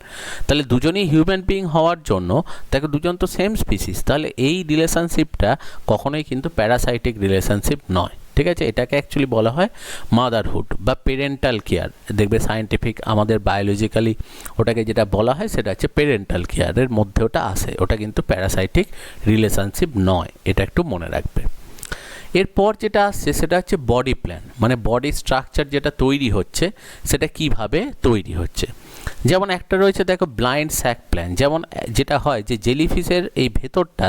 তাহলে দুজনেই হিউম্যান বিইং হওয়ার জন্য দেখো দুজন তো সেম স্পিসিস, তাহলে এই রিলেশনশিপটা কখনোই কিন্তু প্যারাসাইটিক রিলেশনশিপ নয়। ঠিক আছে, এটাকে অ্যাকচুয়ালি বলা হয় মাদারহুড বা পেরেন্টাল কেয়ার। দেখবে সায়েন্টিফিক আমাদের বায়োলজিক্যালি ওটাকে যেটা বলা হয় সেটা হচ্ছে পেরেন্টাল কেয়ারের মধ্যে ওটা আসে, ওটা কিন্তু প্যারাসাইটিক রিলেশনশিপ নয়, এটা একটু মনে রাখবে। এরপর যেটা আসছে সেটা হচ্ছে বডি প্ল্যান, মানে বডি স্ট্রাকচার যেটা তৈরি হচ্ছে সেটা কিভাবে তৈরি হচ্ছে। যেমন একটা রয়েছে দেখো ব্লাইন্ড স্যাক প্ল্যান, যেমন যেটা হয় যে জেলিফিশের এই ভেতরটা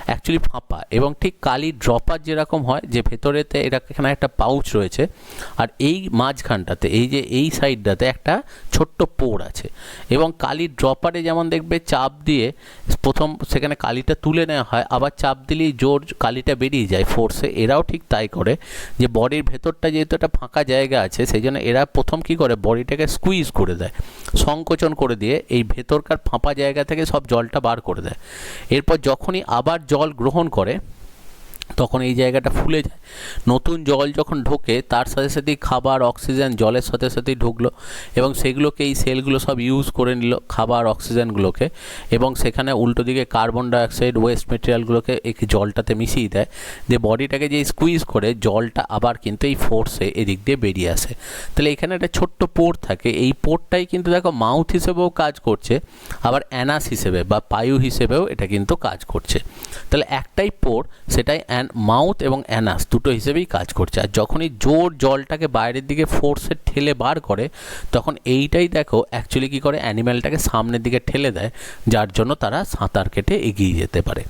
অ্যাকচুয়ালি ফাঁপা এবং ঠিক কালি ড্রপার যেরকম হয় যে ভেতরেতে এখানে একটা পাউচ রয়েছে আর এই মাঝখানটাতে এই যে এই সাইডটাতে একটা ছোট্ট পোর আছে এবং কালি ড্রপারে যেমন দেখবে চাপ দিয়ে প্রথম সেখানে কালিটা তুলে নেওয়া হয়, আবার চাপ দিলেই জোর কালিটা বেরিয়ে যায় ফোর্সে। এরাও ঠিক তাই করে যে বডির ভেতরটা যেহেতু একটা ফাঁকা জায়গা আছে সেই জন্য এরা প্রথম কী করে বডিটাকে স্কুইজ করে দেয়, সংকোচন করে দিয়ে এই ভেতরকার ফাঁপা জায়গা থেকে সব জলটা বার করে দেয়। এরপর যখনই আবার জল গ্রহণ করে তখন এই জায়গাটা ফুলে যায়, নতুন জল যখন ঢোকে তার সাথে সাথেই খাবার অক্সিজেন জলের সাথে সাথেই ঢুকলো এবং সেগুলোকে এই সেলগুলো সব ইউজ করে নিল খাবার অক্সিজেনগুলোকে, এবং সেখানে উল্টো দিকে কার্বন ডাইঅক্সাইড ওয়েস্ট মেটেরিয়ালগুলোকে এই জলটাতে মিশিয়ে দেয়, দিয়ে বডিটাকে যে স্কুইজ করে জলটা আবার কিন্তু এই ফোর্সে এদিক দিয়ে বেরিয়ে আসে। তাহলে এখানে একটা ছোট্ট পোর থাকে, এই পোরটাই কিন্তু দেখো মাউথ হিসেবেও কাজ করছে, আবার অ্যানাস হিসেবে বা পায়ু হিসেবেও এটা কিন্তু কাজ করছে। তাহলে একটাই পোর, সেটাই মাউথ এবং অ্যানাস দুটো হিসেবেই কাজ করছে। আর যখনই জোর জলটাকে বাইরের দিকে ফোর্সে ঠেলে বার করে তখন এইটাই দেখো অ্যাকচুয়ালি কী করে অ্যানিম্যালটাকে সামনের দিকে ঠেলে দেয়, যার জন্য তারা সাঁতার কেটে এগিয়ে যেতে পারে।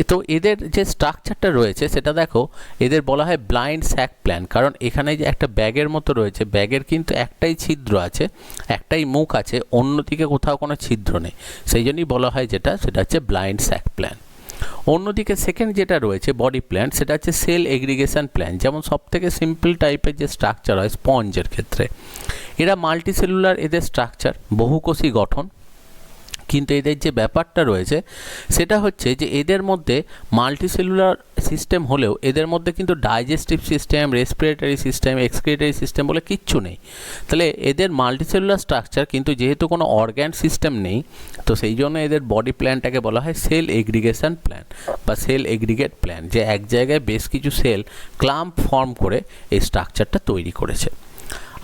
তো এদের যে স্ট্রাকচারটা রয়েছে সেটা দেখো এদের বলা হয় ব্লাইন্ড স্যাক প্ল্যান, কারণ এখানে যে একটা ব্যাগের মতো রয়েছে, ব্যাগের কিন্তু একটাই ছিদ্র আছে, একটাই মুখ আছে, অন্যদিকে কোথাও কোনো ছিদ্র নেই, সেই জন্যই বলা হয় যেটা সেটা হচ্ছে ব্লাইন্ড স্যাক প্ল্যান। অন্যদিকে সেকেন্ড যেটা রয়েছে বডি প্ল্যান সেটা হচ্ছে সেল এগ্রিগেশন প্ল্যান। যেমন সবথেকে সিম্পল টাইপের যে স্ট্রাকচার হয় স্পঞ্জের ক্ষেত্রে, এরা মাল্টিসেলুলার, এদের স্ট্রাকচার বহুকোষী গঠন, কিন্তু এদের যে ব্যাপারটা রয়েছে সেটা হচ্ছে যে এদের মধ্যে মাল্টিসেলুলার সিস্টেম হলেও এদের মধ্যে কিন্তু digestive system, respiratory system, excretory system বলে কিচ্ছু নেই। তাহলে এদের মাল্টিসেলুলার স্ট্রাকচার, কিন্তু যেহেতু কোনো অর্গ্যান সিস্টেম নেই তো সেই জন্য এদের বডি প্ল্যানটাকে বলা হয় সেল এগ্রিগেশন প্ল্যান বা সেল এগ্রিগেট প্ল্যান, যে এক জায়গায় বেশ কিছু সেল ক্লাম্প ফর্ম করে এই স্ট্রাকচারটা তৈরি করেছে।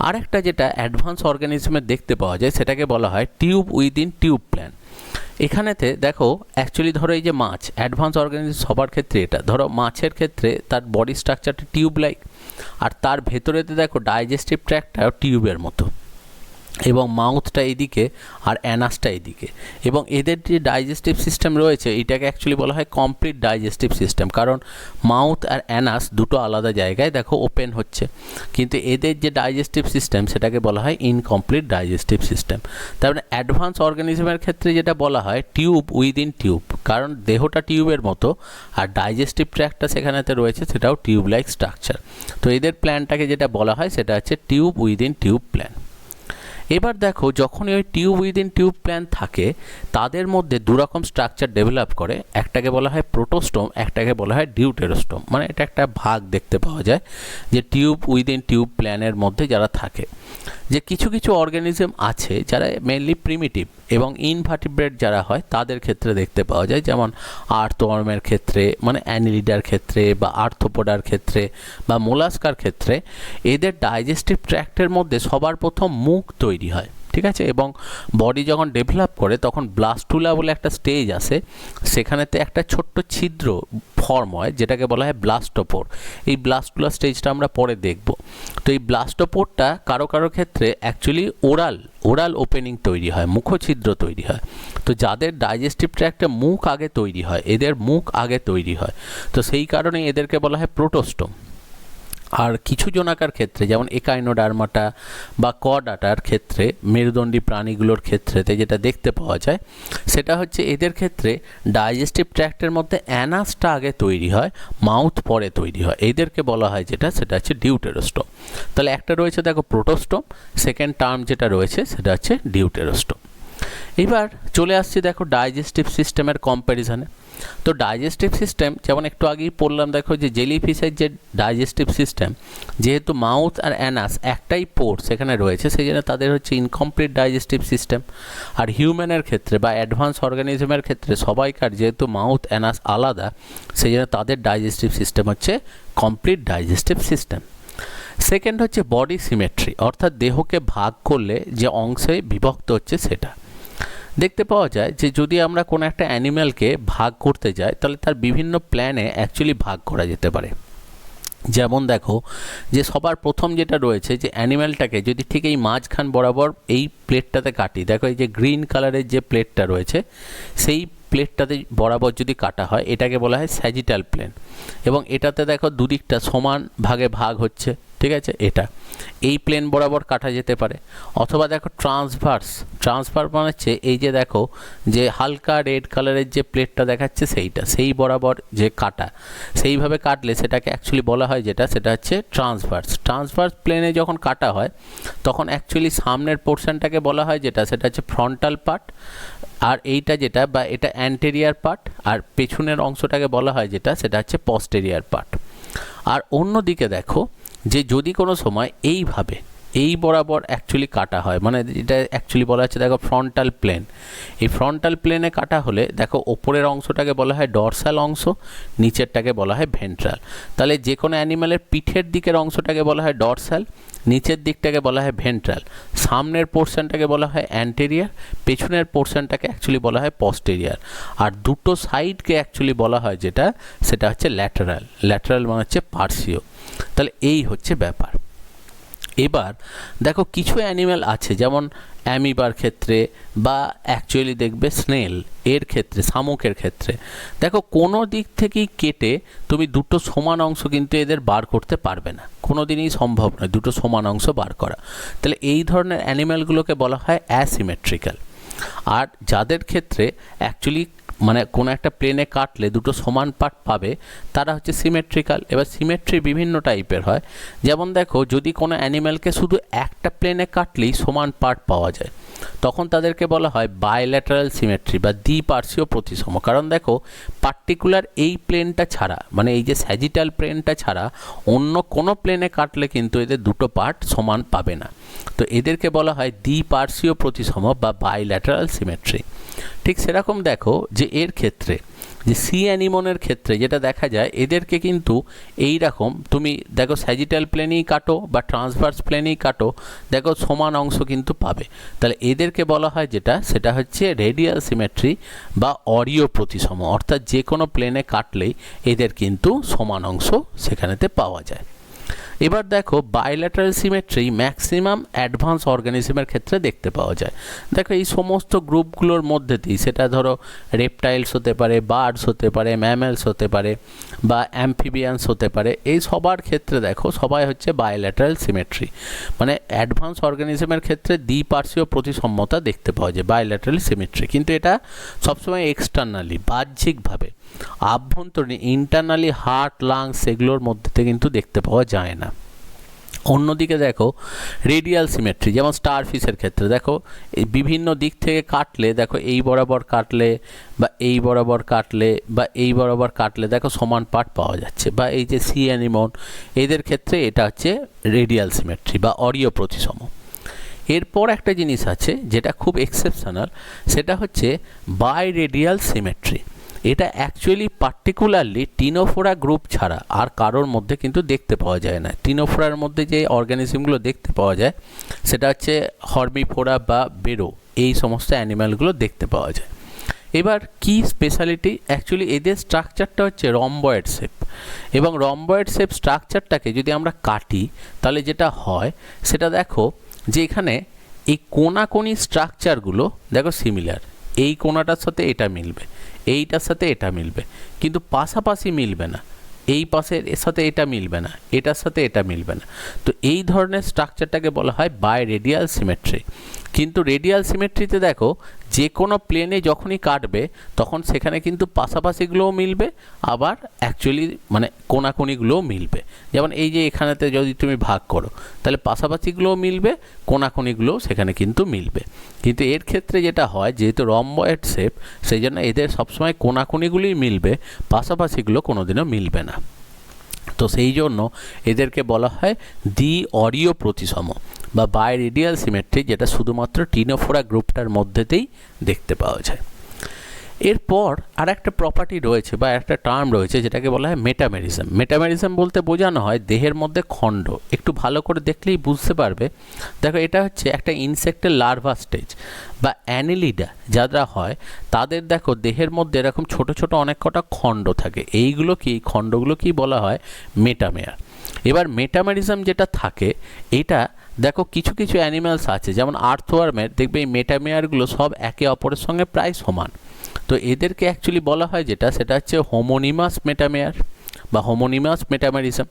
আর একটা যেটা অ্যাডভান্স অর্গানিজমে দেখতে পাওয়া যায় সেটাকে বলা হয় টিউব উইদিন টিউব প্ল্যান। এখানেতে দেখো অ্যাকচুয়ালি ধরো এই যে মাছ, অ্যাডভান্স অর্গানিজম সবার ক্ষেত্রে এটা, ধরো মাছের ক্ষেত্রে তার বডি স্ট্রাকচারটা টিউব লাইক, আর তার ভেতরেতে দেখো ডাইজেস্টিভ ট্র্যাক্টটাও টিউবের মতো, এবং মাউথটা এদিকে আর অ্যানাসটা এদিকে, এবং এদের যে ডাইজেস্টিভ সিস্টেম রয়েছে এটাকে অ্যাকচুয়ালি বলা হয় কমপ্লিট ডাইজেস্টিভ সিস্টেম, কারণ মাউথ আর অ্যানাস দুটো আলাদা জায়গায় দেখো ওপেন হচ্ছে, কিন্তু এদের যে ডাইজেস্টিভ সিস্টেম সেটাকে বলা হয় ইনকমপ্লিট ডাইজেস্টিভ সিস্টেম। তার মানে অ্যাডভান্স অর্গানিজমের ক্ষেত্রে যেটা বলা হয় টিউব উইদিন টিউব, কারণ দেহটা টিউবের মতো আর ডাইজেস্টিভ ট্র্যাক্টটা সেখানেতে রয়েছে সেটাও টিউব লাইক স্ট্রাকচার। তো এদের প্ল্যানটাকে যেটা বলা হয় সেটা হচ্ছে টিউব উইদিন টিউব প্ল্যান। এবার দেখো যখনই ওই টিউব উইদিন টিউব প্ল্যান থাকে তাদের মধ্যে দুরকম স্ট্রাকচার ডেভেলপ করে, একটাকে বলা হয় প্রোটোস্টোম, একটাকে বলা হয় ডিউটেরোস্টোম। মানে এটা একটা ভাগ দেখতে পাওয়া যায় যে টিউব উইদিন টিউব প্ল্যানের মধ্যে যারা থাকে, যে কিছু কিছু অর্গানিজম আছে যারা মেনলি প্রিমিটিভ এবং ইনভার্টিব্রেট যারা হয় তাদের ক্ষেত্রে দেখতে পাওয়া যায়, যেমন আর্থওয়ার্মের ক্ষেত্রে, মানে অ্যানিলিডার ক্ষেত্রে বা আর্থ্রোপোডার ক্ষেত্রে বা মোলাস্কার ক্ষেত্রে এদের ডাইজেস্টিভ ট্র্যাক্টের মধ্যে সবার প্রথম মুখ তৈরি হয়, ঠিক আছে, এবং বডি যখন ডেভেলপ করে তখন ব্লাস্টুলা বলে একটা স্টেজ আসে, সেখানেতে একটা ছোট্ট ছিদ্র ফর্ম হয় যেটাকে বলা হয় ব্লাস্টোপোর। এই ব্লাস্টুলা স্টেজটা আমরা পরে দেখব। তো এই ব্লাস্টোপোরটা কারো কারো ক্ষেত্রে অ্যাকচুয়ালি ওরাল ওপেনিং তৈরি হয়, মুখছিদ্র তৈরি হয়। তো যাদের ডাইজেস্টিভ ট্র্যাক্টে মুখ আগে তৈরি হয়, এদের মুখ আগে তৈরি হয়, তো সেই কারণে এদেরকে বলা হয় প্রোটোস্টোম। আর কিছু জোনাকার ক্ষেত্রে যেমন একাইনোডার্মাটা বা কডাটার ক্ষেত্রে মেরুদণ্ডী প্রাণীগুলোর ক্ষেত্রেতে যেটা দেখতে পাওয়া যায় সেটা হচ্ছে এদের ক্ষেত্রে ডাইজেস্টিভ ট্র্যাক্টের মধ্যে অ্যানাসটা আগে তৈরি হয়, মাউথ পরে তৈরি হয়। এদেরকে বলা হয় যেটা সেটা হচ্ছে ডিউটেরোস্টোম। তাহলে একটা রয়েছে দেখো প্রোটোস্টোম, সেকেন্ড টার্ম যেটা রয়েছে সেটা হচ্ছে ডিউটেরোস্টোম। এবার চলে আসছি দেখো ডাইজেস্টিভ সিস্টেমের কম্প্যারিজনে। তো ডাইজেস্টিভ সিস্টেম যেমন একটু আগেই পড়লাম, দেখো যে জেলিফিশের যে ডাইজেস্টিভ সিস্টেম, যেহেতু মাউথ আর অ্যানাস একটাই পোর্ট সেখানে রয়েছে, সেই জন্য তাদের হচ্ছে ইনকমপ্লিট ডাইজেস্টিভ সিস্টেম। আর হিউম্যানের ক্ষেত্রে বা অ্যাডভান্স অর্গানিজমের ক্ষেত্রে সবাইকার যেহেতু মাউথ অ্যানাস আলাদা, সেই জন্য তাদের ডাইজেস্টিভ সিস্টেম হচ্ছে কমপ্লিট ডাইজেস্টিভ সিস্টেম। সেকেন্ড হচ্ছে বডি সিমেট্রি, অর্থাৎ দেহকে ভাগ করলে যে অংশে বিভক্ত হচ্ছে সেটা। দেখতে পাওয়া যায় যে যদি আমরা কোনো একটা অ্যানিম্যালকে ভাগ করতে যাই তাহলে তার বিভিন্ন প্ল্যানে অ্যাকচুয়ালি ভাগ করা যেতে পারে। যেমন দেখো যে সবার প্রথম যেটা রয়েছে যে অ্যানিম্যালটাকে যদি ঠিক এই মাঝখান বরাবর এই প্লেটটাতে কাটি, দেখো এই যে গ্রিন কালারের যে প্লেটটা রয়েছে সেই প্লেটটাতে বরাবর যদি কাটা হয় এটাকে বলা হয় স্যাজিটাল প্লেন, এবং এটাতে দেখো দুদিকটা সমান ভাগে ভাগ হচ্ছে, ঠিক আছে, এটা এই প্লেন বরাবর কাটা যেতে পারে। অথবা দেখো ট্রান্সভার্স মানে হচ্ছে এই যে দেখো যে হালকা রেড কালারের যে প্লেটটা দেখাচ্ছে সেইটা, সেই বরাবর যে কাটা, সেইভাবে কাটলে সেটাকে অ্যাকচুয়ালি বলা হয় যেটা সেটা হচ্ছে ট্রান্সভার্স প্লেনে যখন কাটা হয় তখন অ্যাকচুয়ালি সামনের পোর্শনটাকে বলা হয় যেটা সেটা হচ্ছে ফ্রন্টাল পার্ট, আর এইটা যেটা বা এটা অ্যান্টেরিয়ার পার্ট, আর পেছনের অংশটাকে বলা হয় যেটা সেটা হচ্ছে পস্টেরিয়ার পার্ট। আর অন্যদিকে দেখো যে যদি কোনো সময় এইভাবে এই বরাবর অ্যাকচুয়ালি কাটা হয়, মানে এটা অ্যাকচুয়ালি বলা হচ্ছে দেখো ফ্রন্টাল প্লেন, এই ফ্রন্টাল প্লেনে কাটা হলে দেখো ওপরের অংশটাকে বলা হয় ডরসাল অংশ, নিচেরটাকে বলা হয় ভেন্ট্রাল। তাহলে যে কোনো অ্যানিম্যালের পিঠের দিকের অংশটাকে বলা হয় ডরসাল, নিচের দিকটাকে বলা হয় ভেন্ট্রাল, সামনের পোর্শনটাকে বলা হয় অ্যান্টেরিয়ার, পেছনের পোর্শনটাকে অ্যাকচুয়ালি বলা হয় পস্টেরিয়ার, আর দুটো সাইডকে অ্যাকচুয়ালি বলা হয় যেটা সেটা হচ্ছে ল্যাটারাল মানে হচ্ছে পার্সিও। তাহলে এই হচ্ছে ব্যাপার। এবার দেখো কিছু অ্যানিম্যাল আছে যেমন অ্যামিবার ক্ষেত্রে বা অ্যাকচুয়ালি দেখবে স্নেল এর ক্ষেত্রে, শামুকের ক্ষেত্রে দেখো কোনো দিক থেকেই কেটে তুমি দুটো সমান অংশ কিন্তু এদের বার করতে পারবে না, কোনো দিনই সম্ভব নয় দুটো সমান অংশ বার করা। তাহলে এই ধরনের অ্যানিম্যালগুলোকে বলা হয় অ্যাসিমেট্রিক্যাল। আর যাদের ক্ষেত্রে অ্যাকচুয়ালি মানে কোনো একটা প্লেনে কাটলে দুটো সমান পার্ট পাবে তারা হচ্ছে সিমেট্রিক্যাল। এবার সিমেট্রি বিভিন্ন টাইপের হয়, যেমন দেখো যদি কোনো অ্যানিম্যালকে শুধু একটা প্লেনে কাটলেই সমান পার্ট পাওয়া যায় তখন তাদেরকে বলা হয় বাইল্যাটারাল সিমেট্রি বা দ্বিপার্শ্বীয় প্রতিসম। কারণ দেখো পার্টিকুলার এই প্লেনটা ছাড়া মানে এই যে স্যাজিটাল প্লেনটা ছাড়া অন্য কোনো প্লেনে কাটলে কিন্তু এদের দুটো পার্ট সমান পাবে না, তো এদেরকে বলা হয় দ্বিপার্শ্বীয় প্রতিসম বা বাইল্যাটারাল সিমেট্রি। ঠিক সেরকম দেখো যে এর ক্ষেত্রে যে সি অ্যানিমনের ক্ষেত্রে যেটা দেখা যায় এদেরকে কিন্তু এই রকম তুমি দেখো স্যাজিটাল প্লেনেই কাটো বা ট্রান্সভার্স প্লেনেই কাটো দেখো সমান অংশ কিন্তু পাবে। তাহলে এদেরকে বলা হয় যেটা সেটা হচ্ছে রেডিয়াল সিমেট্রি বা অরীয় প্রতিসম, অর্থাৎ যে কোনো প্লেনে কাটলেই এদের কিন্তু সমান অংশ সেখানেতে পাওয়া যায়। এবার দেখো বাইল্যাটারাল সিমেট্রি ম্যাক্সিমাম অ্যাডভান্স অর্গানিজমের ক্ষেত্রে দেখতে পাওয়া যায়। দেখো এই সমস্ত গ্রুপগুলোর মধ্যে দিয়ে সেটা ধরো রেপটাইলস হতে পারে, বার্ডস হতে পারে, ম্যামেলস হতে পারে বা অ্যাম্ফিবিয়ানস হতে পারে, এই সবার ক্ষেত্রে দেখো সবাই হচ্ছে বাইল্যাটারাল সিমেট্রি, মানে অ্যাডভান্স অর্গানিজমের ক্ষেত্রে দ্বিপার্শ্বীয় প্রতিসম্যতা দেখতে পাওয়া যায় বাইল্যাটারাল সিমেট্রি। কিন্তু এটা সবসময় এক্সটার্নালি বাহ্যিকভাবে, আভ্যন্তরীণ ইন্টারনালি হার্ট লাংস সেগুলোর মধ্যে কিন্তু দেখতে পাওয়া যায় না। অন্যদিকে দেখো রেডিয়াল সিমেট্রি যেমন স্টারফিশের ক্ষেত্রে দেখো এই বিভিন্ন দিক থেকে কাটলে দেখো এই বরাবর কাটলে বা এই বরাবর কাটলে বা এই বরাবর কাটলে দেখো সমান পার্ট পাওয়া যাচ্ছে, বা এই যে সি অ্যানিমন এদের ক্ষেত্রে এটা হচ্ছে রেডিয়াল সিমেট্রি বা অরীয় প্রতিসম। এরপর একটা জিনিস আছে যেটা খুব এক্সেপশনাল, সেটা হচ্ছে বাইরেডিয়াল সিমেট্রি। এটা অ্যাকচুয়ালি পার্টিকুলারলি টিনোফোরা গ্রুপ ছাড়া আর কারোর মধ্যে কিন্তু দেখতে পাওয়া যায় না। টিনোফোরার মধ্যে যে অর্গানিজমগুলো দেখতে পাওয়া যায় সেটা হচ্ছে হর্মিফোরা বা বেরো, এই সমস্ত অ্যানিম্যালগুলো দেখতে পাওয়া যায়। এবার কি স্পেশালিটি, অ্যাকচুয়ালি এদের স্ট্রাকচারটা হচ্ছে রম্বয়েড শেপ, এবং রম্বয়েড শেপ স্ট্রাকচারটাকে যদি আমরা কাটি তাহলে যেটা হয় সেটা দেখো যে এখানে এই কোনাকোনি স্ট্রাকচারগুলো দেখো সিমিলার, এই কোনাটার সাথে এটা মিলবে, এইটার সাথে এটা মিলবে, কিন্তু পাশাপাশি মিলবে না, এই পাশের এর সাথে এটা মিলবে না, এটার সাথে এটা মিলবে না। তো এই ধরনের স্ট্রাকচারটাকে বলা হয় বাই রেডিয়াল সিমেট্রি। কিন্তু রেডিয়াল সিমেট্রিতে দেখো যে কোনো প্লেনে যখনই কাটবে তখন সেখানে কিন্তু পাশাপাশিগুলোও মিলবে, আবার অ্যাকচুয়ালি মানে কোনাকুনিগুলোও মিলবে। যেমন এই যে এখানেতে যদি তুমি ভাগ করো তাহলে পাশাপাশিগুলোও মিলবে, কোনাকুনিগুলোও সেখানে কিন্তু মিলবে। কিন্তু এর ক্ষেত্রে যেটা হয়, যেহেতু রম্বয়েড শেপ, সেই জন্য এদের সবসময় কোনাকুনিগুলোই মিলবে, পাশাপাশিগুলো কোনোদিনও মিলবে না। তো সেই জন্য এদেরকে বলা হয় দ্বি অরীয় প্রতিসম বা বাই রেডিয়াল সিমেট্রি, যেটা শুধুমাত্র টিনোফোরা গ্রুপটার মধ্যেতেই দেখতে পাওয়া যায়। এরপর আর একটা প্রপার্টি রয়েছে বা একটা টার্ম রয়েছে যেটাকে বলা হয় মেটামেরিজম। মেটামেরিজম বলতে বোঝানো হয় দেহের মধ্যে খণ্ড। একটু ভালো করে দেখলেই বুঝতে পারবে। দেখো এটা হচ্ছে একটা ইনসেক্টের লার্ভা স্টেজ বা অ্যানিলিডা যারা হয় তাদের দেখো দেহের মধ্যে এরকম ছোট ছোট অনেক কটা খণ্ড থাকে। এইগুলো কি খণ্ডগুলো কি বলা হয় মেটামেয়ার। এবার মেটামেরিজম যেটা থাকে এটা দেখো কিছু কিছু অ্যানিম্যালস আছে, যেমন আর্থওয়ার্মের দেখবে এই মেটামেয়ারগুলো সব একে অপরের সঙ্গে প্রায় সমান। তো এদেরকে অ্যাকচুয়ালি বলা হয় যেটা সেটা হচ্ছে হোমোনিমাস মেটামেয়ার বা হোমোনিমাস মেটামেরিজম।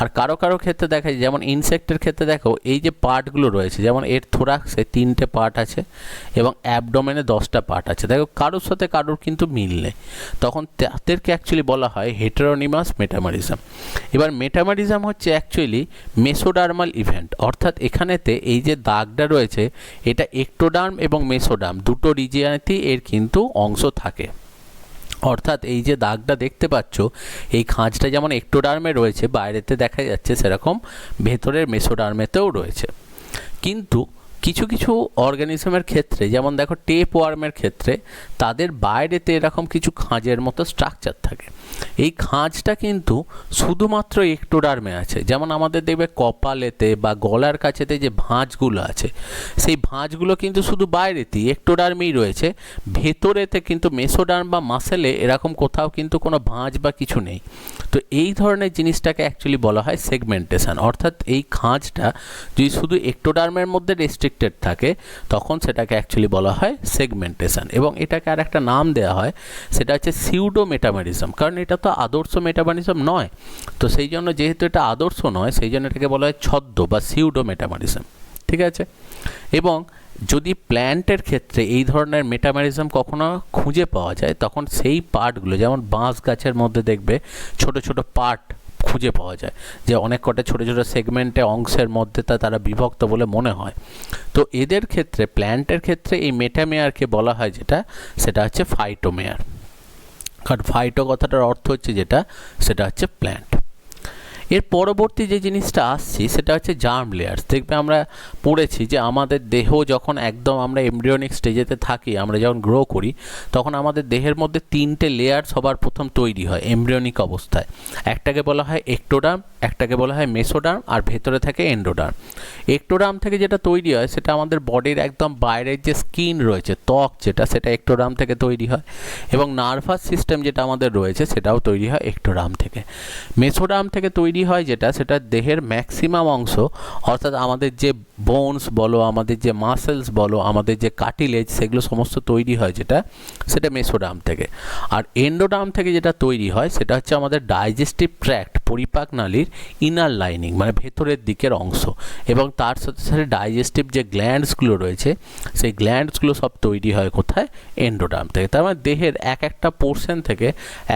আর কারো কারো ক্ষেত্রে দেখা যায়, যেমন ইনসেক্টের ক্ষেত্রে দেখো এই যে পার্টগুলো রয়েছে, যেমন এর থোরাক্সে 3টে পার্ট আছে এবং অ্যাবডোমেনে 10টা পার্ট আছে, দেখো কারোর সাথে কারোর কিন্তু মিল নেই, তখন তাদেরকে অ্যাকচুয়ালি বলা হয় হেটেরোনিমাস মেটামেরিজম। এবার মেটামেরিজম হচ্ছে অ্যাকচুয়ালি মেসোডার্মাল ইভেন্ট, অর্থাৎ এখানেতে এই যে দাগটা রয়েছে এটা একটোডার্ম এবং মেসোডার্ম দুটো রিজিয়নেতেই এর কিন্তু অংশ থাকে। অর্থাৎ এই যে দাগটা দেখতে পাচ্ছ এই খাঁজটা যেমন একটোডার্মে রয়েছে বাইরেতে দেখা যাচ্ছে, সেরকম ভেতরের মেসোডার্মেতেও রয়েছে। কিন্তু কিছু কিছু অর্গানিজমের ক্ষেত্রে, যেমন দেখো টেপ ওয়ার্মের ক্ষেত্রে তাদের বাইরেতে এরকম কিছু খাঁজের মতো স্ট্রাকচার থাকে। এই খাঁজটা কিন্তু শুধুমাত্র একটোডার্মে আছে। যেমন আমাদের দেখবে কপালেতে বা গলার কাছেতে যে ভাঁজগুলো আছে সেই ভাঁজগুলো কিন্তু শুধু বাইরেতেই একটোডার্মেই রয়েছে, ভেতরেতে কিন্তু মেসোডার্ম বা মাসেলে এরকম কোথাও কিন্তু কোনো ভাঁজ বা কিছু নেই। তো এই ধরনের জিনিসটাকে অ্যাকচুয়ালি বলা হয় সেগমেন্টেশন। অর্থাৎ এই খাঁজটা যদি শুধু একটোডার্মের মধ্যে রেস্ট্রিক্টেড থাকে তখন সেটাকে অ্যাকচুয়ালি বলা হয় সেগমেন্টেশন। এবং এটাকে আর একটা নাম দেওয়া হয়, সেটা হচ্ছে সিউডো মেটামেরিজম, কারণ এটা তো আদর্শ মেটামেরিজম নয়। তো সেই জন্য যেহেতু এটা আদর্শ নয় সেই জন্য এটাকে বলা হয় ছদ্ম বা সিউডো মেটামেরিজম। ঠিক আছে। এবং যদি প্ল্যান্টের ক্ষেত্রে এই ধরনের মেটামেরিজম কখনো খুঁজে পাওয়া যায় তখন সেই পার্টগুলো, যেমন বাঁশ গাছের মধ্যে দেখবে ছোট ছোট পার্ট খুঁজে পাওয়া যায়, যে অনেক কটা ছোট ছোট সেগমেন্টে অংশের মধ্যে তারা বিভক্ত বলে মনে হয়। তো এদের ক্ষেত্রে প্ল্যান্টের ক্ষেত্রে এই মেটামেয়ারকে বলা হয় যেটা সেটা হচ্ছে ফাইটোমেয়ার। কারণ ফাইটো কথাটার অর্থ হচ্ছে যেটা সেটা হচ্ছে প্ল্যান্ট। এর পরবর্তী যে জিনিসটা আসছি সেটা হচ্ছে জার্ম লেয়ার্স। দেখবে আমরা পড়েছি যে আমাদের দেহ যখন একদম আমরা এমব্রিয়নিক স্টেজেতে থাকি, আমরা যখন গ্রো করি তখন আমাদের দেহের মধ্যে 3টে লেয়ার সবার প্রথম তৈরি হয় এমব্রিয়নিক অবস্থায়। একটাকে বলা হয় একটোডার্ম, একটাকে বলা হয় মেসোডার্ম, আর ভেতরে থাকে এন্ডোডার্ম। একটোডার্ম থেকে যেটা তৈরি হয় সেটা আমাদের বডির একদম বাইরের যে স্কিন রয়েছে, ত্বক যেটা, সেটা একটোডার্ম থেকে তৈরি হয়। এবং নার্ভাস সিস্টেম যেটা আমাদের রয়েছে সেটাও তৈরি হয় একটোডার্ম থেকে। মেসোডার্ম থেকে তৈরি হয় যেটা সেটা দেহের ম্যাক্সিমাম অংশ, অর্থাৎ আমাদের যে বোনস বলো, আমাদের যে মাসেলস বলো, আমাদের যে কার্টিলেজ, সেগুলো সমস্ত তৈরি হয় যেটা সেটা মেসোডার্ম থেকে। আর এন্ডোডার্ম থেকে যেটা তৈরি হয় সেটা হচ্ছে আমাদের ডাইজেস্টিভ ট্র্যাক্ট, পরিপাক নালীর ইনার লাইনিং মানে ভেতরের দিকের অংশ, এবং তার সাথে সাথে ডাইজেস্টিভ যে গ্ল্যান্ডসগুলো রয়েছে সেই গ্ল্যান্ডসগুলো সব তৈরি হয় কোথায়? এন্ডোডার্ম থেকে। তার মানে দেহের এক একটা পোর্শন থেকে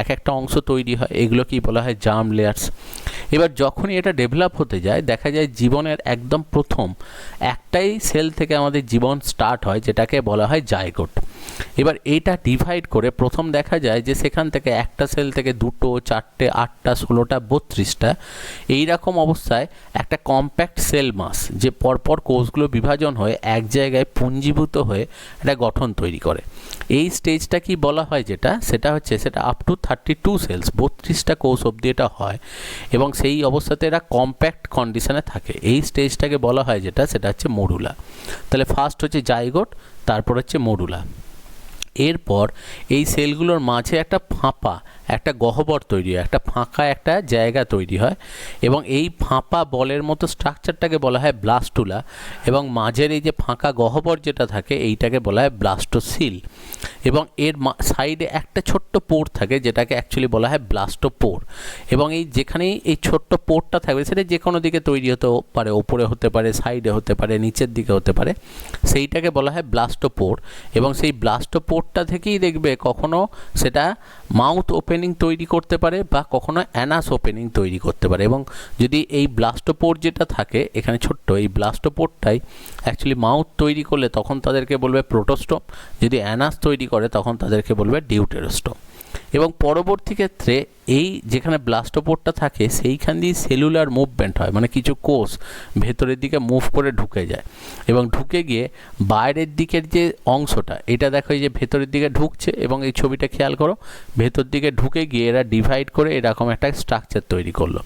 এক একটা অংশ তৈরি হয়, এগুলোকেই বলা হয় জার্ম লেয়ার্স। এবার যখনই এটা ডেভেলপ হতে যায় দেখা যায় জীবনের একদম প্রথম একটাই সেল থেকে আমাদের জীবন স্টার্ট হয়, যেটাকে বলা হয় জাইগোট। এবার এটা ডিভাইড করে প্রথম দেখা যায় যে সেখান থেকে একটা সেল থেকে 2টো, 4টে, 8টা, 16টা, 32টা এইরকম অবস্থায় একটা কম্প্যাক্ট সেল মাস, যে পরপর কোষগুলো বিভাজন হয়ে এক জায়গায় পুঞ্জীভূত হয়ে একটা গঠন তৈরি করে। এই স্টেজটা কি বলা হয় যেটা সেটা হচ্ছে সেটা আপ টু 32 সেলস, 32টা কোষ অবধি এটা হয় এবং সেই অবস্থাতে এরা কম্প্যাক্ট কন্ডিশনে থাকে। এই স্টেজটাকে বলা হয় যেটা সেটা হচ্ছে মডুলা। তাহলে ফার্স্ট হচ্ছে জাইগোট, তারপর হচ্ছে মডুলা। এরপর এই সেলগুলোর মাঝে একটা ফাঁপা, একটা গহ্বর তৈরি হয়, একটা ফাঁকা একটা জায়গা তৈরি হয়, এবং এই ফাঁপা বলের মতো স্ট্রাকচারটাকে বলা হয় ব্লাস্টুলা, এবং মাঝের এই যে ফাঁকা গহ্বর যেটা থাকে এইটাকে বলা হয় ব্লাস্টোসিল, এবং এর সাইডে একটা ছোট্ট পোর থাকে যেটাকে অ্যাকচুয়ালি বলা হয় ব্লাস্টোপোর, এবং এই যেখানেই এই ছোট্ট পোরটা থাকবে সেটা যে কোনো দিকে তৈরি হতে পারে, ওপরে হতে পারে, সাইডে হতে পারে, নিচের দিকে হতে পারে, সেইটাকে বলা হয় ব্লাস্টোপোর। এবং সেই ব্লাস্টোপোরটা থেকেই দেখবে কখনো সেটা মাউথ ওপেনিং তৈরি করতে পারে বা কখনো অ্যানাস ওপেনিং তৈরি করতে পারে, এবং যদি এই ব্লাস্টোপোর যেটা থাকে এখানে ছোট্ট এই ব্লাস্টোপোরটাই অ্যাকচুয়ালি মাউথ তৈরি করলে তখন তাদেরকে বলবে প্রোটোস্টোম, যদি অ্যানাস তৈরি করে তখন তাদেরকে বলবে ডিউটেরোস্টোম। এবং পরবর্তী ক্ষেত্রে এই যেখানে ব্লাস্টোপোরটা থাকে সেইখান দিয়ে সেলুলার মুভমেন্ট হয়, মানে কিছু কোষ ভেতরের দিকে মুভ করে ঢুকে যায়, এবং ঢুকে গিয়ে বাইরের দিকের যে অংশটা এটা দেখো এই যে ভেতরের দিকে ঢুকছে, এবং এই ছবিটা খেয়াল করো ভেতর দিকে ঢুকে গিয়ে এরা ডিভাইড করে এরকম একটা স্ট্রাকচার তৈরি করলো।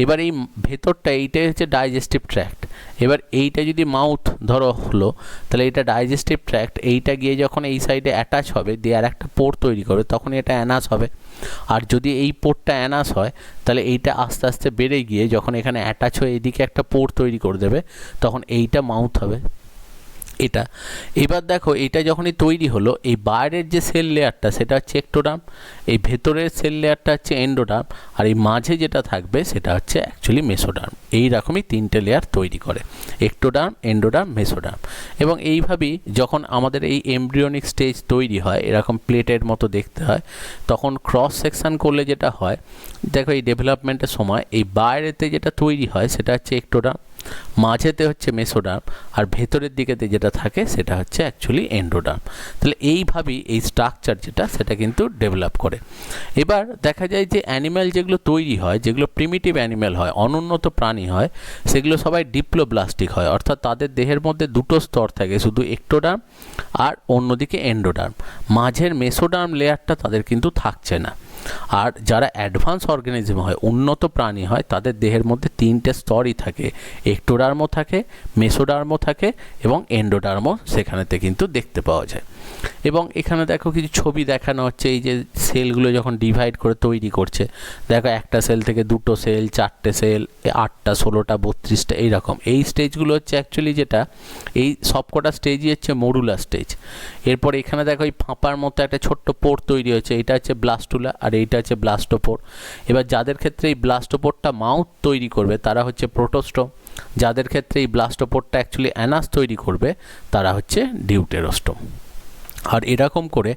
এবার এই ভেতরটা এইটাই হচ্ছে ডাইজেস্টিভ ট্র্যাক্ট। এবার এইটা যদি মাউথ ধরো হলো, তাহলে এটা ডাইজেস্টিভ ট্র্যাক্ট, এইটা গিয়ে যখন এই সাইডে অ্যাটাচ হবে দিয়ে আর একটা পোর তৈরি করবে তখন এটা অ্যানাস হবে। আর যদি এই পোরটা অ্যানাস হয় তাহলে এইটা আস্তে আস্তে বেড়ে গিয়ে যখন এখানে অ্যাটাচ হয়ে এদিকে একটা পোর তৈরি করে দেবে তখন এইটা মাউথ হবে এটা। এবার দেখো এটা যখনই তৈরি হলো এই বাইরের যে সেল লেয়ারটা সেটা হচ্ছে একটোডার্ম, এই ভেতরের সেল লেয়ারটা হচ্ছে এন্ডোডার্ম, আর এই মাঝে যেটা থাকবে সেটা হচ্ছে অ্যাকচুয়ালি মেসোডার্ম। এই রকমই তিনটে লেয়ার তৈরি করে, একটোডার্ম, এন্ডোডার্ম, মেসোডার্ম। এবং এইভাবেই যখন আমাদের এই এমব্রিয়নিক স্টেজ তৈরি হয় এরকম প্লেটের মতো দেখতে হয়, তখন ক্রস সেকশন করলে যেটা হয় দেখো এই ডেভেলপমেন্টের সময় এই বাইরেতে যেটা তৈরি হয় সেটা হচ্ছে একটোডার্ম, মাঝেতে হচ্ছে মেসোডার্ম, আর ভেতরের দিকেতে যেটা থাকে সেটা হচ্ছে অ্যাকচুয়ালি এন্ডোডার্ম। তাহলে এইভাবেই এই স্ট্রাকচার যেটা সেটা কিন্তু ডেভেলপ করে। এবার দেখা যায় যে অ্যানিম্যাল যেগুলো তৈরি হয়, যেগুলো প্রিমিটিভ অ্যানিম্যাল হয়, অনুন্নত প্রাণী হয়, সেগুলো সবাই ডিপ্লোব্লাস্টিক হয়, অর্থাৎ তাদের দেহের মধ্যে দুটো স্তর থাকে, শুধু একটোডার্ম আর অন্যদিকে এন্ডোডার্ম, মাঝের মেসোডার্ম লেয়ারটা তাদের কিন্তু থাকছে না। আর যারা অ্যাডভান্স অর্গানিজম হয়, উন্নত প্রাণী হয়, তাদের দেহের মধ্যে তিনটে স্তরই থাকে, একটোডার্মও থাকে, মেসোডার্মও থাকে এবং এন্ডোডার্মও সেখানেতে কিন্তু দেখতে পাওয়া যায়। এবং এখানে দেখো কিছু ছবি দেখানো হচ্ছে, এই যে সেলগুলো যখন ডিভাইড করে তৈরি করছে, দেখো একটা সেল থেকে দুটো সেল, চারটে সেল, 8টা, 16টা, 32টা, এইরকম এই স্টেজগুলো হচ্ছে অ্যাকচুয়ালি যেটা এই সবকটা স্টেজই হচ্ছে মডুলার স্টেজ। এরপর এখানে দেখো এই ফাঁপার মতো একটা ছোট্ট পোর তৈরি হয়েছে, এটা হচ্ছে ব্লাস্টুলা আর এইটা হচ্ছে ব্লাস্টোপোর। এবার যাদের ক্ষেত্রে এই ব্লাস্টোপোরটা মাউথ তৈরি করবে তারা হচ্ছে প্রোটোস্টোম, যাদের ক্ষেত্রে এই ব্লাস্টোপোরটা অ্যাকচুয়ালি অ্যানাস তৈরি করবে তারা হচ্ছে ডিউটেরোস্টোম। আর এরকম করে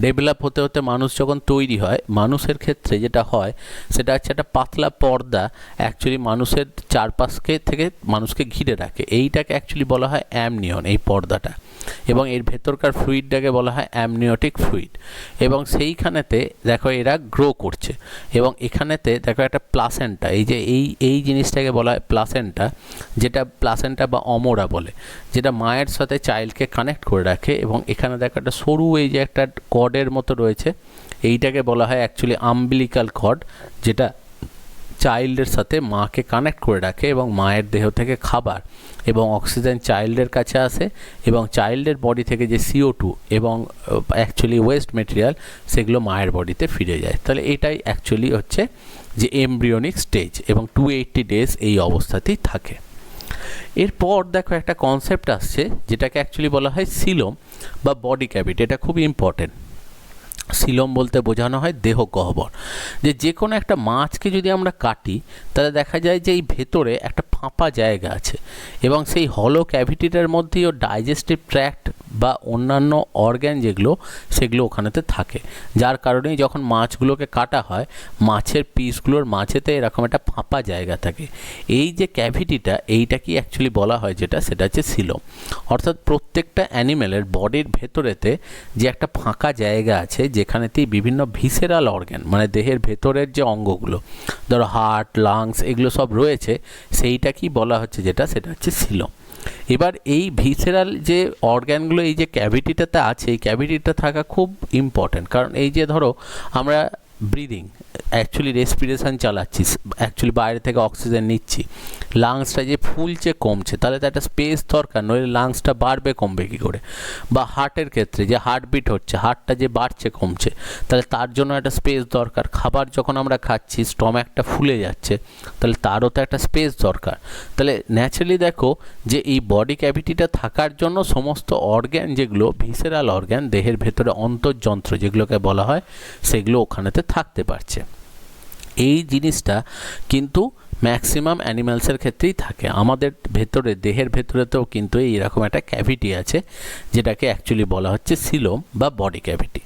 ডেভেলপ হতে হতে মানুষ যখন তৈরি হয়, মানুষের ক্ষেত্রে যেটা হয় সেটা হচ্ছে একটা পাতলা পর্দা অ্যাকচুয়ালি মানুষের চারপাশকে থেকে মানুষকে ঘিরে রাখে, এইটাকে অ্যাকচুয়ালি বলা হয় অ্যামনিয়ন, এই পর্দাটা। এবং এর ভেতরকার ফ্লুইডটাকে বলা হয় অ্যামনিওটিক ফ্লুইড। এবং সেইখানেতে দেখো এরা গ্রো করছে, এবং এখানেতে দেখো একটা প্লাসেন্টা, এই যে এই জিনিসটাকে বলা হয় প্লাসেন্টা, যেটা প্লাসেন্টা বা অমরা বলে, যেটা মায়ের সাথে চাইল্ডকে কানেক্ট করে রাখে। এবং এখানে দেখো একটা সরু এই যে একটা কর্ডের মতো রয়েছে, এইটাকে বলা হয় অ্যাকচুয়ালি আম্বিলিকাল কর্ড, যেটা চাইল্ডের সাথে মাকে কানেক্ট করে রাখে, এবং মায়ের দেহ থেকে খাবার এবং অক্সিজেন চাইল্ডের কাছে আসে, এবং চাইল্ডের বডি থেকে যে CO2 এবং অ্যাকচুয়ালি ওয়েস্ট মেটেরিয়াল সেগুলো মায়ের বডিতে ফিরে যায়। তাহলে এটাই অ্যাকচুয়ালি হচ্ছে যে এমব্রিয়নিক স্টেজ, এবং 280 ডেজ এই অবস্থাতেই থাকে। এরপর দেখো একটা কনসেপ্ট আসছে যেটাকে অ্যাকচুয়ালি বলা হয় সিলোম বা বডি ক্যাভিটি। এটা খুব ইম্পর্টেন্ট। সিলোম বলতে বোঝানো হয় দেহ গহ্বর। যে কোনো একটা মাছকে যদি আমরা কাটি তাহলে দেখা যায় যে এই ভেতরে একটা ফাঁপা জায়গা আছে, এবং সেই হলো ক্যাভিটিটার মধ্যেই ওর ডাইজেস্টিভ ট্র্যাক্ট বা অন্যান্য অর্গ্যান যেগুলো সেগুলো ওখানেতে থাকে, যার কারণেই যখন মাছগুলোকে কাটা হয় মাছের পিসগুলোর মাঝেতে এরকম একটা ফাঁপা জায়গা থাকে। এই যে ক্যাভিটিটা এইটা কি অ্যাকচুয়ালি বলা হয় যেটা সেটা হচ্ছে সিলোম। অর্থাৎ প্রত্যেকটা অ্যানিম্যালের বডির ভেতরেতে যে একটা ফাঁকা জায়গা আছে যেখানেতেই বিভিন্ন ভিসেরাল অর্গ্যান, মানে দেহের ভেতরের যে অঙ্গগুলো, ধরো হার্ট, লাংস, এগুলো সব রয়েছে, সেইটা কি বলা হচ্ছে যেটা সেটা হচ্ছে সিলোম। এবার এই ভিসেরাল যে অর্গ্যানগুলো এই যে ক্যাভিটিটাতে আছে, এই ক্যাভিটিটা থাকা খুব ইম্পর্ট্যান্ট, কারণ এই যে ধরো আমরা ব্রিদিং, অ্যাকচুয়ালি রেসপিরেশন চালাচ্ছি, অ্যাকচুয়ালি বাইরে থেকে অক্সিজেন নিচ্ছি, লাংসটা যে ফুলছে কমছে, তাহলে তো একটা স্পেস দরকার, নইলে লাংসটা বাড়বে কমবে কী করে। বা হার্টের ক্ষেত্রে যে হার্টবিট হচ্ছে, হার্টটা যে বাড়ছে কমছে, তাহলে তার জন্য একটা স্পেস দরকার। খাবার যখন আমরা খাচ্ছি স্টমাকটা ফুলে যাচ্ছে, তাহলে তারও তো একটা স্পেস দরকার। তাহলে ন্যাচারালি দেখো যে এই বডি ক্যাভিটিটা থাকার জন্য সমস্ত অর্গ্যান যেগুলো ভিসেরাল অর্গ্যান, দেহের ভেতরে অন্তর্যন্ত্র যেগুলোকে বলা হয়, সেগুলো ওখানেতে থাকতে পারছে। এই জিনিসটা কিন্তু ম্যাক্সিমাম অ্যানিম্যালসের ক্ষেত্রেই থাকে। আমাদের ভেতরে, দেহের ভেতরেতেও কিন্তু এইরকম একটা ক্যাভিটি আছে, যেটাকে অ্যাকচুয়ালি বলা হচ্ছে সিলোম বা বডি ক্যাভিটি।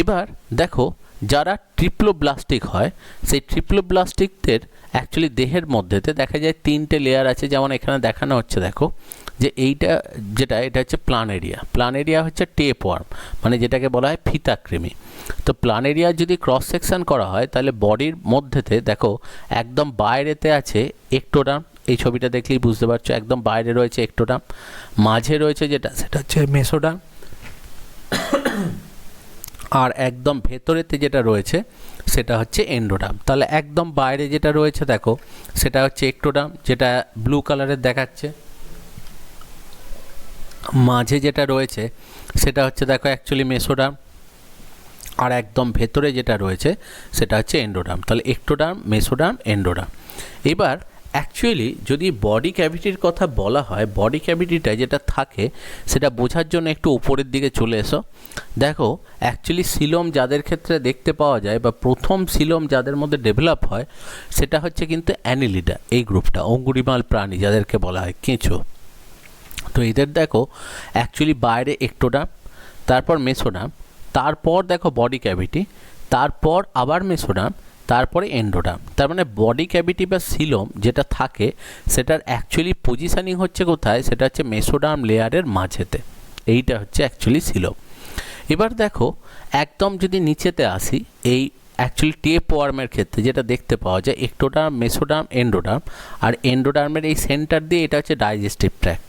এবার দেখো যারা ট্রিপ্লোব্লাস্টিক হয়, সেই ট্রিপ্লোব্লাস্টিকদের অ্যাকচুয়ালি দেহের মধ্যেতে দেখা যায় 3টে লেয়ার আছে, যেমন এখানে দেখানো হচ্ছে। দেখো যে এইটা যেটা, এটা হচ্ছে প্লানেরিয়া। প্লানেরিয়া হচ্ছে টেপ ওয়ার্ম, মানে যেটাকে বলা হয় ফিতাকৃমি। তো প্লানেরিয়া যদি ক্রস সেকশন করা হয়, তাহলে বডির মধ্যেতে দেখো একদম বাইরেতে আছে একটোডার্ম। এই ছবিটা দেখলেই বুঝতে পারছো, একদম বাইরে রয়েছে একটোডার্ম, মাঝে রয়েছে যেটা, সেটা হচ্ছে মেসোডার্ম, আর একদম ভেতরেতে যেটা রয়েছে সেটা হচ্ছে এন্ডোডার্ম। তাহলে একদম বাইরে যেটা রয়েছে দেখো, সেটা হচ্ছে একটোডার্ম, যেটা ব্লু কালারের দেখাচ্ছে। মাঝে যেটা রয়েছে সেটা হচ্ছে দেখো অ্যাকচুয়ালি মেসোডার্ম, আর একদম ভেতরে যেটা রয়েছে সেটা হচ্ছে এন্ডোডার্ম। তাহলে একটোডার্ম, মেসোডার্ম, এন্ডোডার্ম। এবার অ্যাকচুয়ালি যদি বডি ক্যাভিটির কথা বলা হয়, বডি ক্যাভিটিটা যেটা থাকে সেটা বোঝার জন্য একটু উপরের দিকে চলে এসো। দেখো অ্যাকচুয়ালি সিলোম যাদের ক্ষেত্রে দেখতে পাওয়া যায়, বা প্রথম সিলোম যাদের মধ্যে ডেভেলপ হয়, সেটা হচ্ছে কিন্তু অ্যানিলিডা, এই গ্রুপটা, অঙ্গুরিমাল প্রাণী যাদেরকে বলা হয়, কেঁচো। তো এদের দেখো অ্যাকচুয়ালি বাইরে একটোডার্ম, তারপর মেসোডার্ম, তারপর দেখো বডি ক্যাভিটি, তারপর আবার মেসোডার্ম, তারপরে এন্ডোডার্ম। তার মানে বডি ক্যাভিটি বা সিলোম যেটা থাকে, সেটার অ্যাকচুয়ালি পজিশনিং হচ্ছে কোথায়, সেটা হচ্ছে মেসোডার্ম লেয়ারের মাঝেতে। এইটা হচ্ছে অ্যাকচুয়ালি সিলোম। এবার দেখো একদম যদি নিচেতে আসি, এই অ্যাকচুয়ালি টেপ ওয়ার্মের ক্ষেত্রে যেটা দেখতে পাওয়া যায়, একটোডার্ম, মেসোডার্ম, এন্ডোডার্ম, আর এন্ডোডার্মের এই সেন্টার দিয়ে এটা হচ্ছে ডাইজেস্টিভ ট্র্যাক্ট।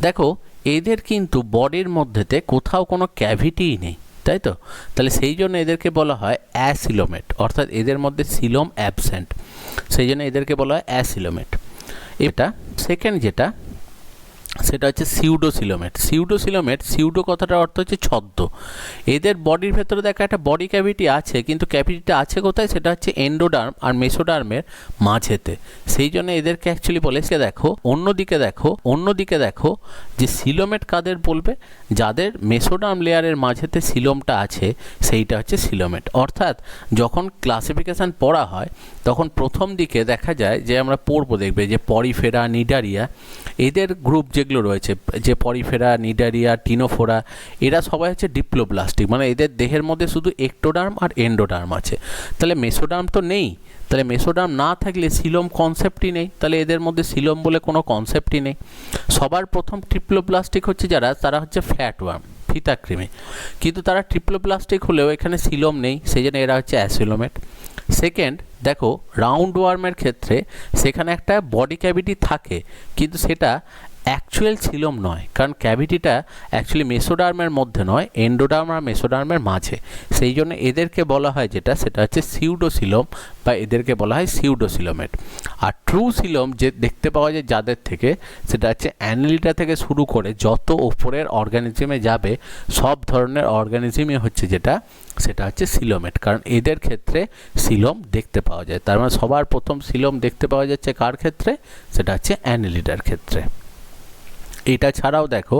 দেখো এদের কিন্তু বডির মধ্যেতে কোথাও কোনো ক্যাভিটিই নেই, তাই তো? তাহলে সেই জন্য এদেরকে বলা হয় অ্যাসিলোমেট, অর্থাৎ এদের মধ্যে সিলোম অ্যাবসেন্ট, সেই জন্য এদেরকে বলা হয় অ্যাসিলোমেট। এটা সেকেন্ড যেটা, সেটা হচ্ছে সিউডোসিলোমেট। সিউডোসিলোমেট, সিউডো কথাটার অর্থ হচ্ছে ছদ্ম। এদের বডির ভেতরে দেখা একটা বডি ক্যাভিটি আছে, কিন্তু ক্যাভিটিটা আছে কোথায়, সেটা হচ্ছে এন্ডোডার্ম আর মেসোডার্মের মাঝেতে। সেই জন্য এদেরকে অ্যাকচুয়ালি বলে, সে দেখো অন্যদিকে দেখো যে সিলোমেট কাদের বলবে, যাদের মেসোডার্ম লেয়ারের মাঝেতে সিলোমটা আছে, সেইটা হচ্ছে সিলোমেট। অর্থাৎ যখন ক্লাসিফিকেশান পড়া হয়, তখন প্রথম দিকে দেখা যায় যে আমরা পড়বো, দেখবে যে পরিফেরা, নিডারিয়া, এদের গ্রুপ যেগুলো রয়েছে, যে পরিফেরা, নিডারিয়া, টিনোফোরা, এরা সবাই হচ্ছে ডিপ্লোব্লাস্টিক, মানে এদের দেহের মধ্যে শুধু একটোডার্ম আর এন্ডোডার্ম আছে। তাহলে মেসোডার্ম তো নেই, তাহলে মেসোডার্ম না থাকলে সিলোম কনসেপ্টই নেই, তাহলে এদের মধ্যে সিলোম বলে কোনো কনসেপ্টই নেই। সবার প্রথম ট্রিপ্লোপ্লাস্টিক হচ্ছে যারা, তারা হচ্ছে ফ্ল্যাটওয়ার্ম, ফিতাকৃমি, কিন্তু তারা ট্রিপ্লোপ্লাস্টিক হলেও এখানে সিলোম নেই, সেই জন্য এরা হচ্ছে অ্যাসিলোমেট। সেকেন্ড দেখো রাউন্ড ওয়ার্মের ক্ষেত্রে সেখানে একটা বডি ক্যাভিটি থাকে, কিন্তু সেটা অ্যাকচুয়াল সিলোম নয়, কারণ ক্যাভিটিটা অ্যাকচুয়ালি মেসোডার্মের মধ্যে নয়, এন্ডোডার্ম আর মেসোডার্মের মাঝে। সেই জন্য এদেরকে বলা হয় যেটা, সেটা হচ্ছে সিউডোসিলোম, বা এদেরকে বলা হয় সিউডোসিলোমেট। আর ট্রু সিলোম যে দেখতে পাওয়া যায় যাদের থেকে, সেটা হচ্ছে অ্যানিলিডা থেকে শুরু করে যত ওপরের অর্গানিজমে যাবে, সব ধরনের অর্গানিজমই হচ্ছে যেটা, সেটা হচ্ছে সিলোমেট, কারণ এদের ক্ষেত্রে সিলোম দেখতে পাওয়া যায়। তার মানে সবার প্রথম সিলোম দেখতে পাওয়া যাচ্ছে কার ক্ষেত্রে, সেটা হচ্ছে অ্যানিলিডার ক্ষেত্রে। এটা ছাড়াও দেখো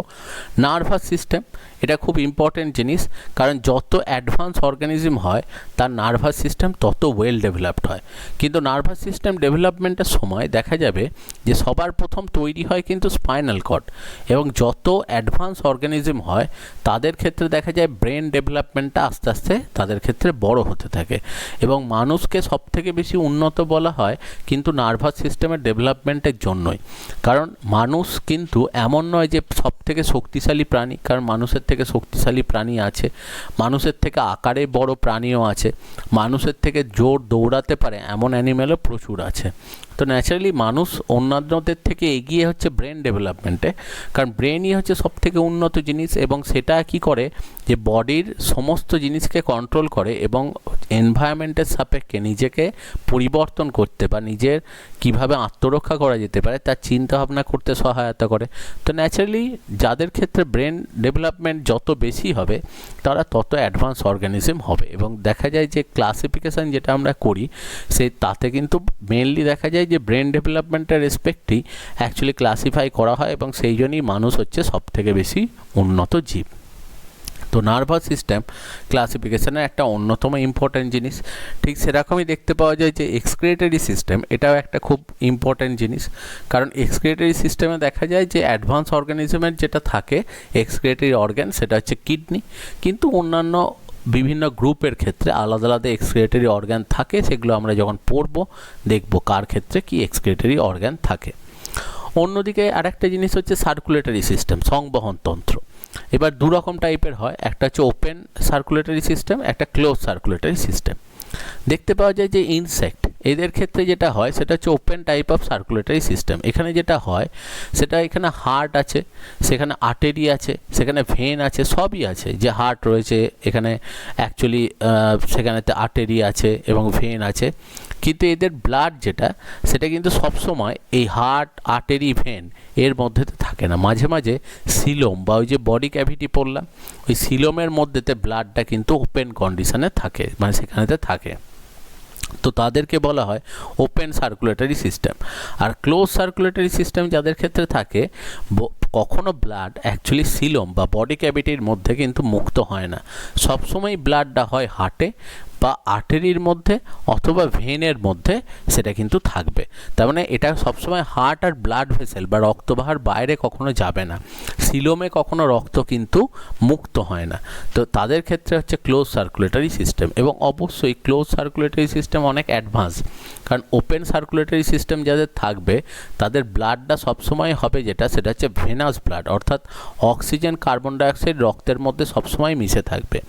নার্ভাস সিস্টেম, এটা খুব ইম্পর্টেন্ট জিনিস, কারণ যত অ্যাডভান্স অর্গানিজম হয় তার নার্ভাস সিস্টেম তত ওয়েল ডেভেলপড হয়। কিন্তু নার্ভাস সিস্টেম ডেভেলপমেন্টের সময় দেখা যাবে যে সবার প্রথম তৈরি হয় কিন্তু স্পাইনাল কর্ড, এবং যত অ্যাডভান্স অর্গানিজম হয় তাদের ক্ষেত্রে দেখা যায় ব্রেন ডেভেলপমেন্টটা আস্তে আস্তে তাদের ক্ষেত্রে বড় হতে থাকে। এবং মানুষকে সবথেকে বেশি উন্নত বলা হয় কিন্তু নার্ভাস সিস্টেমের ডেভেলপমেন্টের জন্যই, কারণ মানুষ কিন্তু এমন নয় যে সবথেকে শক্তিশালী প্রাণী, কারণ মানুষের থেকে শক্তিশালী প্রাণী আছে, মানুষের থেকে আকারে বড় প্রাণীও আছে, মানুষের থেকে জোর দৌড়াতে পারে এমন অ্যানিম্যালও প্রচুর আছে। তো ন্যাচারালি মানুষ অন্যান্যদের থেকে এগিয়ে হচ্ছে ব্রেন ডেভেলপমেন্টে, কারণ ব্রেনই হচ্ছে সবথেকে উন্নত জিনিস, এবং সেটা কি করে যে বডির সমস্ত জিনিসকে কন্ট্রোল করে এবং এনভায়রনমেন্টের সাপেক্ষে নিজেকে পরিবর্তন করতে বা নিজের কিভাবে আত্মরক্ষা করা যেতে পারে তার চিন্তা ভাবনা করতে সহায়তা করে। তো ন্যাচারালি যাদের ক্ষেত্রে ব্রেন ডেভেলপমেন্ট যত বেশি হবে তারা তত অ্যাডভান্স অর্গানিজম হবে। এবং দেখা যায় যে ক্লাসিফিকেশান যেটা আমরা করি তাতে কিন্তু মেনলি দেখা যায় যে ব্রেন ডেভেলপমেন্টের রেসপেক্টেই অ্যাকচুয়ালি ক্লাসিফাই করা হয়, এবং সেই জন্যই মানুষ হচ্ছে সবথেকে বেশি উন্নত জীব। তো নার্ভাস সিস্টেম ক্লাসিফিকেশনের একটা অন্যতম ইম্পর্ট্যান্ট জিনিস। ঠিক সেরকমই দেখতে পাওয়া যায় যে এক্সক্রিয়েটরি সিস্টেম, এটাও একটা খুব ইম্পর্ট্যান্ট জিনিস। কারণ এক্সক্রিয়েটরি সিস্টেমে দেখা যায় যে অ্যাডভান্স অর্গানিজমের যেটা থাকে এক্সক্রিয়েটরি অর্গান, সেটা হচ্ছে কিডনি, কিন্তু অন্যান্য বিভিন্ন গ্রুপের ক্ষেত্রে আলাদা আলাদা এক্সক্রিয়েটরি অর্গান থাকে। সেগুলো আমরা যখন পড়বো দেখব কার ক্ষেত্রে কি এক্সক্রিয়েটরি অর্গান থাকে। অন্যদিকে আরেকটা জিনিস হচ্ছে সার্কুলেটরি সিস্টেম, সংবহনতন্ত্র। এবার দু রকম টাইপের হয়, একটা হচ্ছে ওপেন সার্কুলেটরি সিস্টেম, একটা ক্লোজ সার্কুলেটরি সিস্টেম। দেখতে পাওয়া যায় যে ইনসেক্ট এদের ক্ষেত্রে যেটা হয় সেটা হচ্ছে open type of circulatory system. এখানে যেটা হয় সেটা এখানে হার্ট আছে, সেখানে আর্টারি আছে, সেখানে ভেন আছে, সবই আছে। যে হার্ট রয়েছে এখানে অ্যাকচুয়ালি সেখানেতে আর্টারি আছে এবং ভেন আছে, কিন্তু এদের ব্লাড যেটা সেটা কিন্তু সবসময় এই হার্ট আর্টারি ভেন এর মধ্যেতে থাকে না। মাঝে মাঝে সিলোম বা ওই যে বডি ক্যাভিটি পড়লাম ওই সিলোমের মধ্যেতে ব্লাডটা কিন্তু ওপেন কন্ডিশনে থাকে, মানে সেখানেতে থাকে। তো তাদেরকে বলা হয় ওপেন সার্কুলেটরি সিস্টেম। আর ক্লোজ সার্কুলেটরি সিস্টেম যাদের ক্ষেত্রে থাকে কখনো ব্লাড অ্যাকচুয়ালি সিলোম বা বডি ক্যাভিটির মধ্যে কিন্তু মুক্ত হয় না, সবসময় ব্লাডটা হয় হার্টে বা আর্টারির মধ্যে অথবা ভেনের মধ্যে সেটা কিন্তু থাকবে। তার মানে এটা সবসময় হার্ট আর ব্লাড ভেসেল বা রক্তবাহার বাইরে কখনো যাবে না, সিলোমে কখনো রক্ত কিন্তু মুক্ত হয় না। তো তাদের ক্ষেত্রে হচ্ছে ক্লোজ সার্কুলেটরি সিস্টেম। এবং অবশ্যই ক্লোজ সার্কুলেটরি সিস্টেম অনেক অ্যাডভান্স, কারণ ওপেন সার্কুলেটরি সিস্টেম যাদের থাকবে তাদের ব্লাডটা সবসময় হবে যেটা সেটা হচ্ছে ভেনাস ব্লাড, অর্থাৎ অক্সিজেন কার্বন ডাইঅক্সাইড রক্তের মধ্যে সবসময় মিশে থাকবে।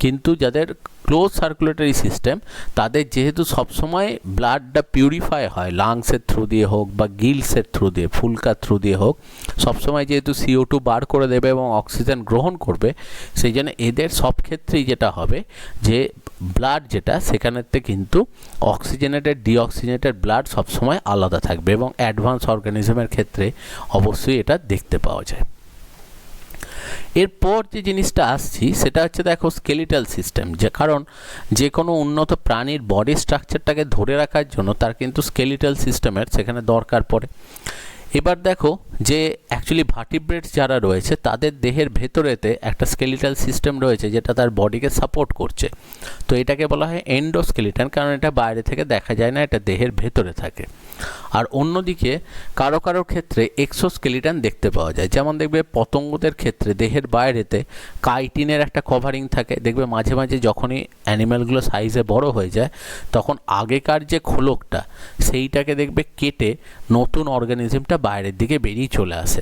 কিন্তু যাদের ক্লোজ সার্কুলেটরি সিস্টেম তাদের যেহেতু সবসময় ব্লাডটা পিউরিফাই হয় লাংসের থ্রু দিয়ে হোক বা গিলসের থ্রু দিয়ে, ফুলকার থ্রু দিয়ে হোক, সবসময় যেহেতু CO2 বার করে দেবে এবং অক্সিজেন গ্রহণ করবে, সেই জন্য এদের সব ক্ষেত্রেই যেটা হবে যে ব্লাড যেটা সেখানেতে কিন্তু অক্সিজেনেটেড ডিঅক্সিজেনেটেড ব্লাড সবসময় আলাদা থাকবে। এবং অ্যাডভান্স অর্গানিজমের ক্ষেত্রে অবশ্যই এটা দেখতে পাওয়া যায়। এরপর যে জিনিসটা আসছি সেটা হচ্ছে দেখো স্কেলিটাল সিস্টেম। যে কারণ যে কোনো উন্নত প্রাণীর বডি স্ট্রাকচারটাকে ধরে রাখার জন্য তার কিন্তু স্কেলিটাল সিস্টেমের সেখানে দরকার পড়ে। এবার দেখো যে অ্যাকচুয়ালি ভার্টিব্রেটস যারা রয়েছে তাদের দেহের ভেতরেতে একটা স্কেলিটাল সিস্টেম রয়েছে যেটা তার বডিকে সাপোর্ট করছে। তো এটাকে বলা হয় এন্ডোস্কেলিটন, কারণ এটা বাইরে থেকে দেখা যায় না, এটা দেহের ভেতরে থাকে। আর অন্যদিকে কারো কারোর ক্ষেত্রে এক্সোস্কেলিটন দেখতে পাওয়া যায়। যেমন দেখবে পতঙ্গদের ক্ষেত্রে দেহের বাইরেতে কাইটিনের একটা কভারিং থাকে। দেখবে মাঝে মাঝে যখনই অ্যানিম্যালগুলো সাইজে বড় হয়ে যায় তখন আগেকার যে খোলকটা সেইটাকে দেখবে কেটে নতুন অর্গানিজমটা বাইরের দিকে বেরিয়ে চলে আসে।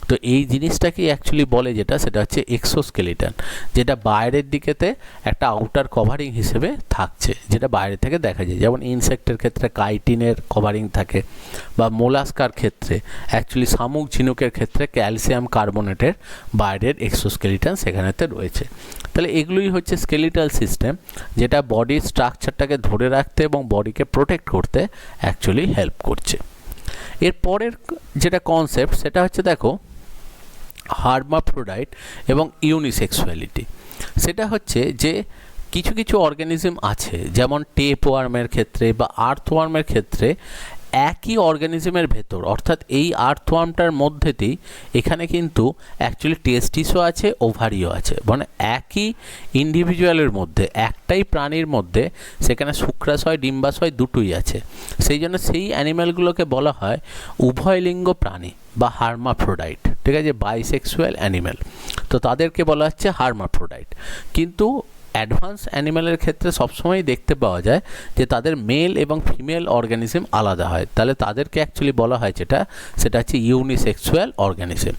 তো এই জিনিসটাকেই অ্যাকচুয়ালি বলে যেটা সেটা হচ্ছে এক্সোস্কেলিটন, যেটা বাইরের দিকেতে একটা আউটার কভারিং হিসেবে থাকছে, যেটা বাইরে থেকে দেখা যায়। যেমন ইনসেক্টের ক্ষেত্রে কাইটিনের কভারিং থাকে, বা মোলাস্কার ক্ষেত্রে অ্যাকচুয়ালি শামুক ঝিনুকের ক্ষেত্রে ক্যালসিয়াম কার্বনেটের বাইরের এক্সোস্কেলিটন সেখানেতে রয়েছে। তাহলে এগুলোই হচ্ছে স্কেলিটাল সিস্টেম, যেটা বডির স্ট্রাকচারটাকে ধরে রাখতে এবং বডিকে প্রোটেক্ট করতে অ্যাকচুয়ালি হেল্প করছে। এর পরের যেটা কনসেপ্ট সেটা হচ্ছে দেখো হার্মাফ্রোডাইট এবং ইউনিসেক্সুয়ালিটি। সেটা হচ্ছে যে কিছু কিছু অর্গানিজম আছে যেমন টেপ ওয়ার্মের ক্ষেত্রে বা আর্থওয়ার্মের ক্ষেত্রে একই অর্গানিজমের ভেতর, অর্থাৎ এই আর্থওয়ার্মটার মধ্যেতেই এখানে কিন্তু অ্যাকচুয়ালি টেস্টিসও আছে, ওভারিও আছে, মানে একই ইন্ডিভিজুয়ালের মধ্যে একটাই প্রাণীর মধ্যে সেখানে শুক্রাশয় ডিম্বাশয় দুটোই আছে। সেই জন্য সেই অ্যানিম্যালগুলোকে বলা হয় উভয়লিঙ্গ প্রাণী বা হার্মাফ্রোডাইট, ঠিক আছে, বাইসেক্সুয়াল অ্যানিম্যাল। তো তাদেরকে বলা হচ্ছে হার্মাফ্রোডাইট। কিন্তু অ্যাডভান্স অ্যানিম্যালের ক্ষেত্রে সবসময় দেখতে পাওয়া যায় যে তাদের মেল এবং ফিমেল অর্গানিজম আলাদা হয়, তাহলে তাদেরকে অ্যাকচুয়ালি বলা হয় সেটা হচ্ছে ইউনিসেক্সুয়াল অর্গানিজম।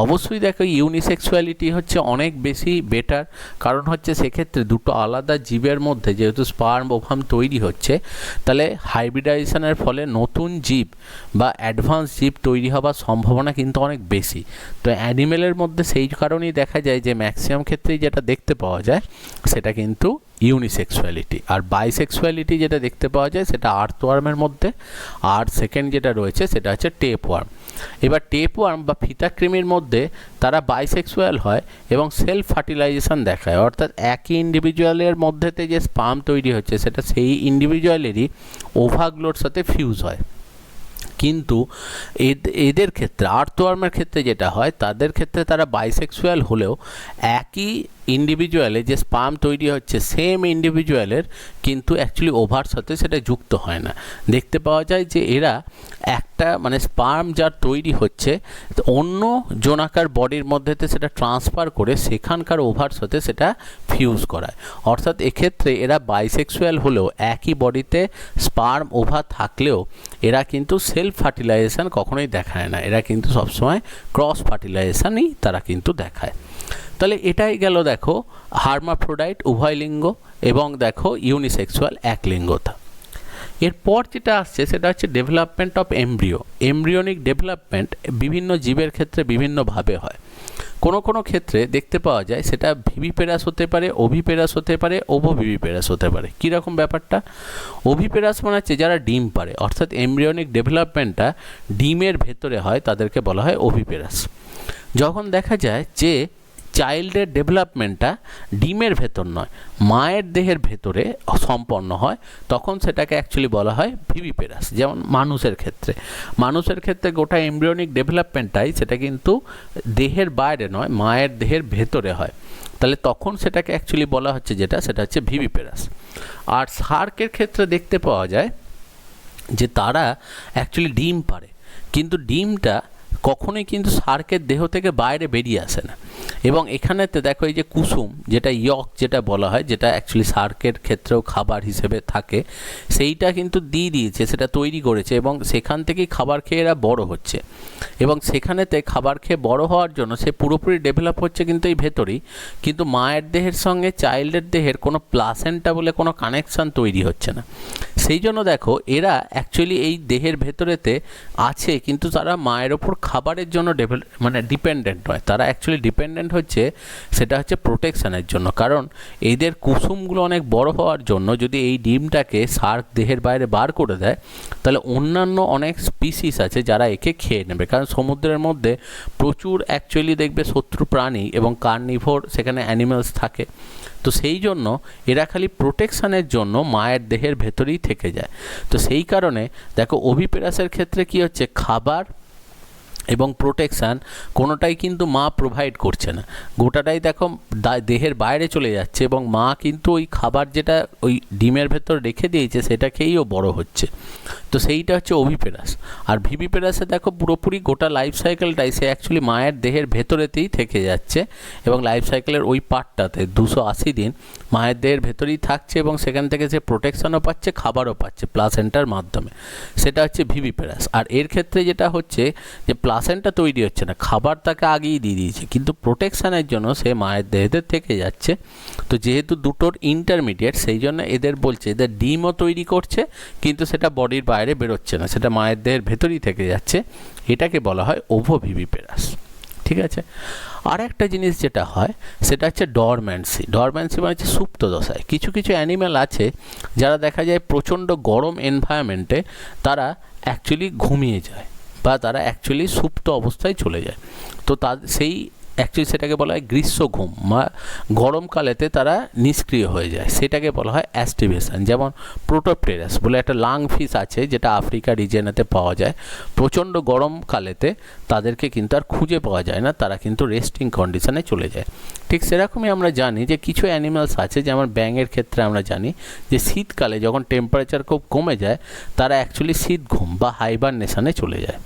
অবশ্যই দেখো ইউনিসেক্সুয়ালিটি হচ্ছে অনেক বেশি বেটার, কারণ হচ্ছে সেক্ষেত্রে দুটো আলাদা জীবের মধ্যে যেহেতু স্পার্ম ওভাম তৈরি হচ্ছে, তাহলে হাইব্রিডাইজেশনের ফলে নতুন জীব বা অ্যাডভান্স জীব তৈরি হওয়ার সম্ভাবনা কিন্তু অনেক বেশি। তো অ্যানিমেলের মধ্যে সেই কারণেই দেখা যায় যে ম্যাক্সিমাম ক্ষেত্রেই যেটা দেখতে পাওয়া যায় সেটা কিন্তু ইউনিসেক্সুয়ালিটি। আর বাইসেক্সুয়ালিটি যেটা দেখতে পাওয়া যায় সেটা আর্থওয়ার্মের মধ্যে, আর সেকেন্ড যেটা রয়েছে সেটা হচ্ছে টেপওয়ার্ম। এবার টেপওয়ার্ম বা ফিতাকৃমির মধ্যে তারা বাইসেক্সুয়াল হয় এবং সেলফ ফার্টিলাইজেশন দেখায়, অর্থাৎ একই ইন্ডিভিজুয়ালের মধ্যেতে যে স্পার্ম তৈরি হচ্ছে সেটা সেই ইন্ডিভিজুয়ালেরই ওভাগুলোর সাথে ফিউজ হয়। কিন্তু এদের ক্ষেত্রে, আর্থওয়ার্মের ক্ষেত্রে যেটা হয়, তাদের ক্ষেত্রে তারা বাইসেক্সুয়াল হলেও একই ইন্ডিভিজুয়ালে যে স্পার্ম তৈরি হচ্ছে সেম ইন্ডিভিজুয়ালের কিন্তু অ্যাকচুয়ালি ওভার সাথে সেটা যুক্ত হয় না। দেখতে পাওয়া যায় যে এরা একটা মানে স্পার্ম যার তৈরি হচ্ছে অন্য জোনাকার বডির মধ্যেতে সেটা ট্রান্সফার করে সেখানকার ওভার সাথে সেটা ফিউজ করায়। অর্থাৎ এক্ষেত্রে এরা বাইসেক্সুয়াল হলেও একই বডিতে স্পার্ম ওভার থাকলেও এরা কিন্তু সেলফ ফার্টিলাইজেশন কখনোই দেখায় না, এরা কিন্তু সবসময় ক্রস ফার্টিলাইজেশনই তারা কিন্তু দেখায়। তাহলে এটাই গেল দেখো হার্মাফ্রোডাইট উভয় লিঙ্গ এবং দেখো ইউনিসেক্সুয়াল এক লিঙ্গতা। এরপর যেটা আসছে সেটা হচ্ছে ডেভেলপমেন্ট অফ এমব্রিও। এমব্রিওনিক ডেভেলপমেন্ট বিভিন্ন জীবের ক্ষেত্রে বিভিন্নভাবে হয়। কোনো কোনো ক্ষেত্রে দেখতে পাওয়া যায় সেটা ভিভিপেরাস হতে পারে, ওভিপেরাস হতে পারে, ওভোভিভিপেরাস হতে পারে। কীরকম ব্যাপারটা? ওভিপেরাস মানে হচ্ছে যারা ডিম পারে, অর্থাৎ এমব্রিওনিক ডেভেলপমেন্টটা ডিমের ভেতরে হয় তাদেরকে বলা হয় ওভিপেরাস। যখন দেখা যায় যে চাইল্ডের ডেভেলপমেন্টটা ডিমের ভেতর নয় মায়ের দেহের ভেতরে সম্পন্ন হয় তখন সেটাকে অ্যাকচুয়ালি বলা হয় ভিভিপেরাস। যেমন মানুষের ক্ষেত্রে গোটা এমব্রিওনিক ডেভেলপমেন্টটাই সেটা কিন্তু দেহের বাইরে নয় মায়ের দেহের ভেতরে হয়, তাহলে তখন সেটাকে অ্যাকচুয়ালি বলা হচ্ছে সেটা হচ্ছে ভিভিপেরাস। আর শার্কের ক্ষেত্রে দেখতে পাওয়া যায় যে তারা অ্যাকচুয়ালি ডিম পারে, কিন্তু ডিমটা কখনোই কিন্তু শার্কের দেহ থেকে বাইরে বেরিয়ে আসে না। এবং এখানেতে দেখো এই যে কুসুম যেটা ইয়ক যেটা বলা হয়, যেটা অ্যাকচুয়ালি শার্কের ক্ষেত্রেও খাবার হিসেবে থাকে, সেইটা কিন্তু দিয়ে দিয়েছে, সেটা তৈরি করেছে এবং সেখান থেকেই খাবার খেয়ে এরা বড় হচ্ছে। এবং সেখানেতে খাবার খেয়ে বড় হওয়ার জন্য সে পুরোপুরি ডেভেলপ হচ্ছে কিন্তু এই ভেতরেই, কিন্তু মায়ের দেহের সঙ্গে চাইল্ডের দেহের কোনো প্লাসেন্টা বলে কোনো কানেকশান তৈরি হচ্ছে না। সেই জন্য দেখো এরা অ্যাকচুয়ালি এই দেহের ভেতরেতে আছে কিন্তু তারা মায়ের ওপর খাবারের জন্য ডিপেন্ডেন্ট নয়, তারা অ্যাকচুয়ালি ডিপেন্ডেন্ট হচ্ছে সেটা হচ্ছে প্রোটেকশানের জন্য। কারণ এদের কুসুমগুলো অনেক বড় হওয়ার জন্য যদি এই ডিমটাকে শার্ক দেহের বাইরে বার করে দেয় তাহলে অন্যান্য অনেক স্পিসিস আছে যারা একে খেয়ে নেবে। কারণ সমুদ্রের মধ্যে প্রচুর অ্যাকচুয়ালি দেখবে শত্রু প্রাণী এবং কার্নিভোর সেখানে অ্যানিমেলস থাকে, তো সেই জন্য এরা খালি প্রোটেকশানের জন্য মায়ের দেহের ভেতরেই থেকে যায়। তো সেই কারণে দেখো ওভিপেরাসের ক্ষেত্রে কি হচ্ছে, খাবার এবং প্রোটেকশান কোনোটাই কিন্তু মা প্রোভাইড করছে না, গোটাটাই দেখো দেহের বাইরে চলে যাচ্ছে এবং মা কিন্তু ওই খাবার যেটা ওই ডিমের ভেতর রেখে দিয়েছে সেটা খেয়েও বড় হচ্ছে। তো সেইটা হচ্ছে ওভিপেরাস। আর ভিভিপেরাসে দেখো পুরোপুরি গোটা লাইফ সাইকেলটাই সে অ্যাকচুয়ালি মায়ের দেহের ভেতরেতেই থেকে যাচ্ছে এবং লাইফ সাইকেলের ওই পার্টটাতে 280 দিন মায়ের দেহের ভেতরেই থাকছে এবং সেখান থেকে সে প্রোটেকশনও পাচ্ছে, খাবারও পাচ্ছে প্লাসেন্টার মাধ্যমে, সেটা হচ্ছে ভিভিপেরাস। আর এর ক্ষেত্রে যেটা হচ্ছে যে প্লাসেন্টা তৈরি হচ্ছে না, খাবার তাকে আগেই দিয়ে দিয়েছে, কিন্তু প্রোটেকশানের জন্য সে মায়ের দেহেতে থেকে যাচ্ছে। তো যেহেতু দুটোর ইন্টারমিডিয়েট সেই জন্য এদের বলছে এদের ডিমও তৈরি করছে কিন্তু সেটা বডির বাইরে বেরোচ্ছে না, সেটা মায়ের দেহের ভেতরেই থেকে যাচ্ছে, এটাকে বলা হয় ওভোভিভিপেরাস। ঠিক আছে। আর একটা জিনিস যেটা হয় সেটা হচ্ছে ডরম্যান্সি। ডরম্যান্সি মানে হচ্ছে সুপ্ত দশায়। কিছু কিছু অ্যানিম্যাল আছে যারা দেখা যায় প্রচণ্ড গরম এনভায়রনমেন্টে তারা অ্যাকচুয়ালি ঘুমিয়ে যায় বা তারা অ্যাকচুয়ালি সুপ্ত অবস্থায় চলে যায়। তো সেই অ্যাকচুয়ালি সেটাকে বলা হয় গ্রীষ্ম ঘুম বা গরমকালেতে তারা নিষ্ক্রিয় হয়ে যায়, সেটাকে বলা হয় অ্যাস্টিভেশন। যেমন প্রোটোপ্টেরাস বলে একটা লাং ফিশ আছে যেটা আফ্রিকা রিজনেতে পাওয়া যায়, প্রচণ্ড গরমকালেতে তাদেরকে কিন্তু আর খুঁজে পাওয়া যায় না, তারা কিন্তু রেস্টিং কন্ডিশনে চলে যায়। ঠিক সেরকমই আমরা জানি যে কিছু অ্যানিমালস আছে, যেমন ব্যাঙের ক্ষেত্রে আমরা জানি যে শীতকালে যখন টেম্পারেচার খুব কমে যায় তারা অ্যাকচুয়ালি শীত ঘুম বা হাইবারনেশনে চলে যায়।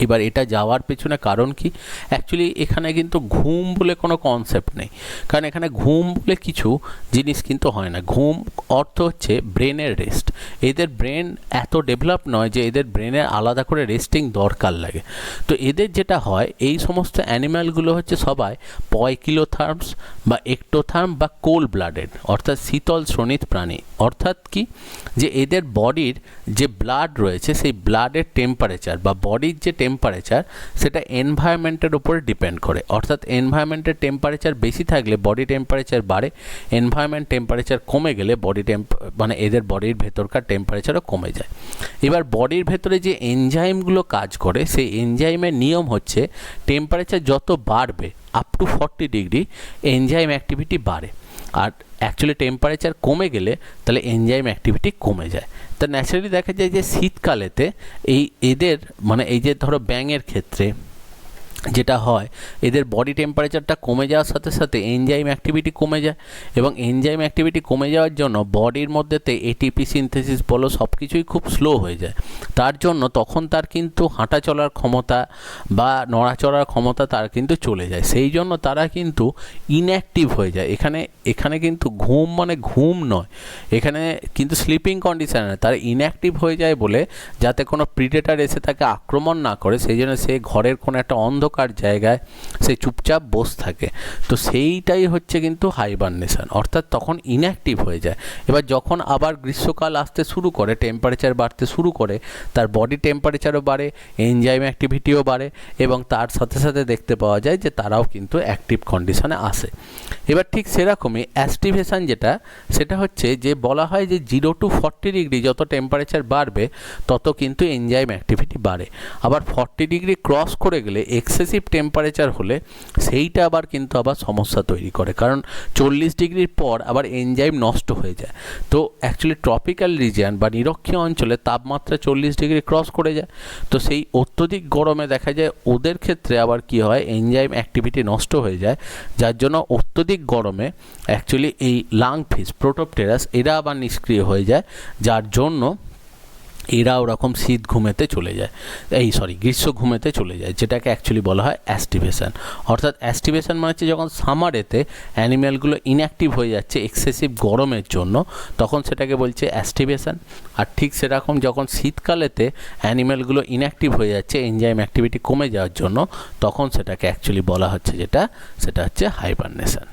এবার এটা যাওয়ার পেছনে কারণ কি, অ্যাকচুয়ালি এখানে কিন্তু ঘুম বলে কোনো কনসেপ্ট নেই, কারণ এখানে ঘুম বলে কিছু জিনিস কিন্তু হয় না। ঘুম অর্থ হচ্ছে ব্রেনের রেস্ট। এদের ব্রেন এত ডেভেলপ নয় যে এদের ব্রেনের আলাদা করে রেস্টিং দরকার লাগে। তো এদের যেটা হয়, এই সমস্ত অ্যানিম্যালগুলো হচ্ছে সবাই পয়কিলোথার্মস বা একটোথার্ম বা কোল্ড ব্লাডেড, অর্থাৎ শীতল শ্রোণিত প্রাণী। অর্থাৎ কি, যে এদের বডির যে ব্লাড রয়েছে সেই ব্লাডের টেম্পারেচার বা বডির যে টেম্পারেচার সেটা এনভায়রনমেন্টের উপরে ডিপেন্ড করে, অর্থাৎ এনভায়রনমেন্টের টেম্পারেচার বেশি থাকলে বডি টেম্পারেচার বাড়ে, এনভায়রনমেন্ট টেম্পারেচার কমে গেলে মানে এদের বডির ভেতরকার টেম্পারেচারও কমে যায়। এবার বডির ভেতরে যে এনজাইমগুলো কাজ করে সেই এনজাইমের নিয়ম হচ্ছে টেম্পারেচার যত বাড়বে up to 40 degree enzyme activity বাড়ে, আর অ্যাকচুয়ালি টেম্পারেচার কমে গেলে তাহলে এনজাইম অ্যাক্টিভিটি কমে যায়। তা ন্যাচারালি দেখা যায় যে শীতকালেতে এদের মানে এই যে ধরো ব্যাঙের ক্ষেত্রে যেটা হয়, এদের বডি টেম্পারেচারটা কমে যাওয়ার সাথে সাথে এনজাইম অ্যাক্টিভিটি কমে যায়, এবং এনজাইম অ্যাক্টিভিটি কমে যাওয়ার জন্য বডির মধ্যেতে এটিপি সিনথেসিস বলো সব কিছুই খুব স্লো হয়ে যায়। তার জন্য তখন তার কিন্তু হাঁটা চলার ক্ষমতা বা নড়াচড়ার ক্ষমতা তার কিন্তু চলে যায়, সেই জন্য তারা কিন্তু ইনঅ্যাক্টিভ হয়ে যায়। এখানে কিন্তু ঘুম মানে ঘুম নয়, এখানে কিন্তু স্লিপিং কন্ডিশন নয়, তারা ইনঅ্যাক্টিভ হয়ে যায় বলে যাতে কোনো প্রিডেটার এসে তাকে আক্রমণ না করে সেই জন্য সে ঘরের কোনো একটা অন্ধকার জায়গায় সে চুপচাপ বসে থাকে। তো সেইটাই হচ্ছে কিন্তু হাইবারনেশন, অর্থাৎ তখন ইনঅ্যাক্টিভ হয়ে যায়। এবার যখন আবার গ্রীষ্মকাল আসতে শুরু করে, টেম্পারেচার বাড়তে শুরু করে, তার বডি টেম্পারেচারও বাড়ে, এনজাইম অ্যাক্টিভিটিও বাড়ে, এবং তার সাথে সাথে দেখতে পাওয়া যায় যে তারাও কিন্তু অ্যাক্টিভ কন্ডিশনে আসে। এবার ঠিক সেরকমই অ্যাস্টিভেশন সেটা হচ্ছে যে বলা হয় যে 0 to 40 ডিগ্রি যত টেম্পারেচার বাড়বে তত কিন্তু এনজাইম অ্যাক্টিভিটি বাড়ে। আবার 40 ডিগ্রি ক্রস করে গেলে এক্সেসিভ টেম্পারেচার হলে সেইটা আবার সমস্যা তৈরি করে, কারণ 40 ডিগ্রির পর আবার এনজাইম নষ্ট হয়ে যায়। তো অ্যাকচুয়ালি ট্রপিক্যাল রিজিয়ন বা নিরক্ষীয় অঞ্চলে তাপমাত্রা 40 ডিগ্রি ক্রস করে যায়, তো সেই অত্যধিক গরমে দেখা যায় ওদের ক্ষেত্রে আবার কি হয়, এনজাইম অ্যাক্টিভিটি নষ্ট হয়ে যায়, যার জন্য অত্যধিক গরমে অ্যাকচুয়ালি এই লাংফিশ প্রোটোপটেরাস এরা আবার নিষ্ক্রিয় হয়ে যায়, যার জন্য এরা ওরকম শীত ঘুমেতে চলে যায়, গ্রীষ্ম ঘুমেতে চলে যায়, যেটাকে অ্যাকচুয়ালি বলা হয় অ্যাস্টিভেশন। অর্থাৎ অ্যাস্টিভেশন মানে হচ্ছে যখন সামারেতে অ্যানিম্যালগুলো ইনঅ্যাক্টিভ হয়ে যাচ্ছে এক্সেসিভ গরমের জন্য, তখন সেটাকে বলছে অ্যাস্টিভেশন। আর ঠিক সেরকম যখন শীতকালেতে অ্যানিম্যালগুলো ইনঅ্যাক্টিভ হয়ে যাচ্ছে এনজাইম অ্যাক্টিভিটি কমে যাওয়ার জন্য, তখন সেটাকে অ্যাকচুয়ালি বলা হচ্ছে সেটা হচ্ছে হাইবারনেশন।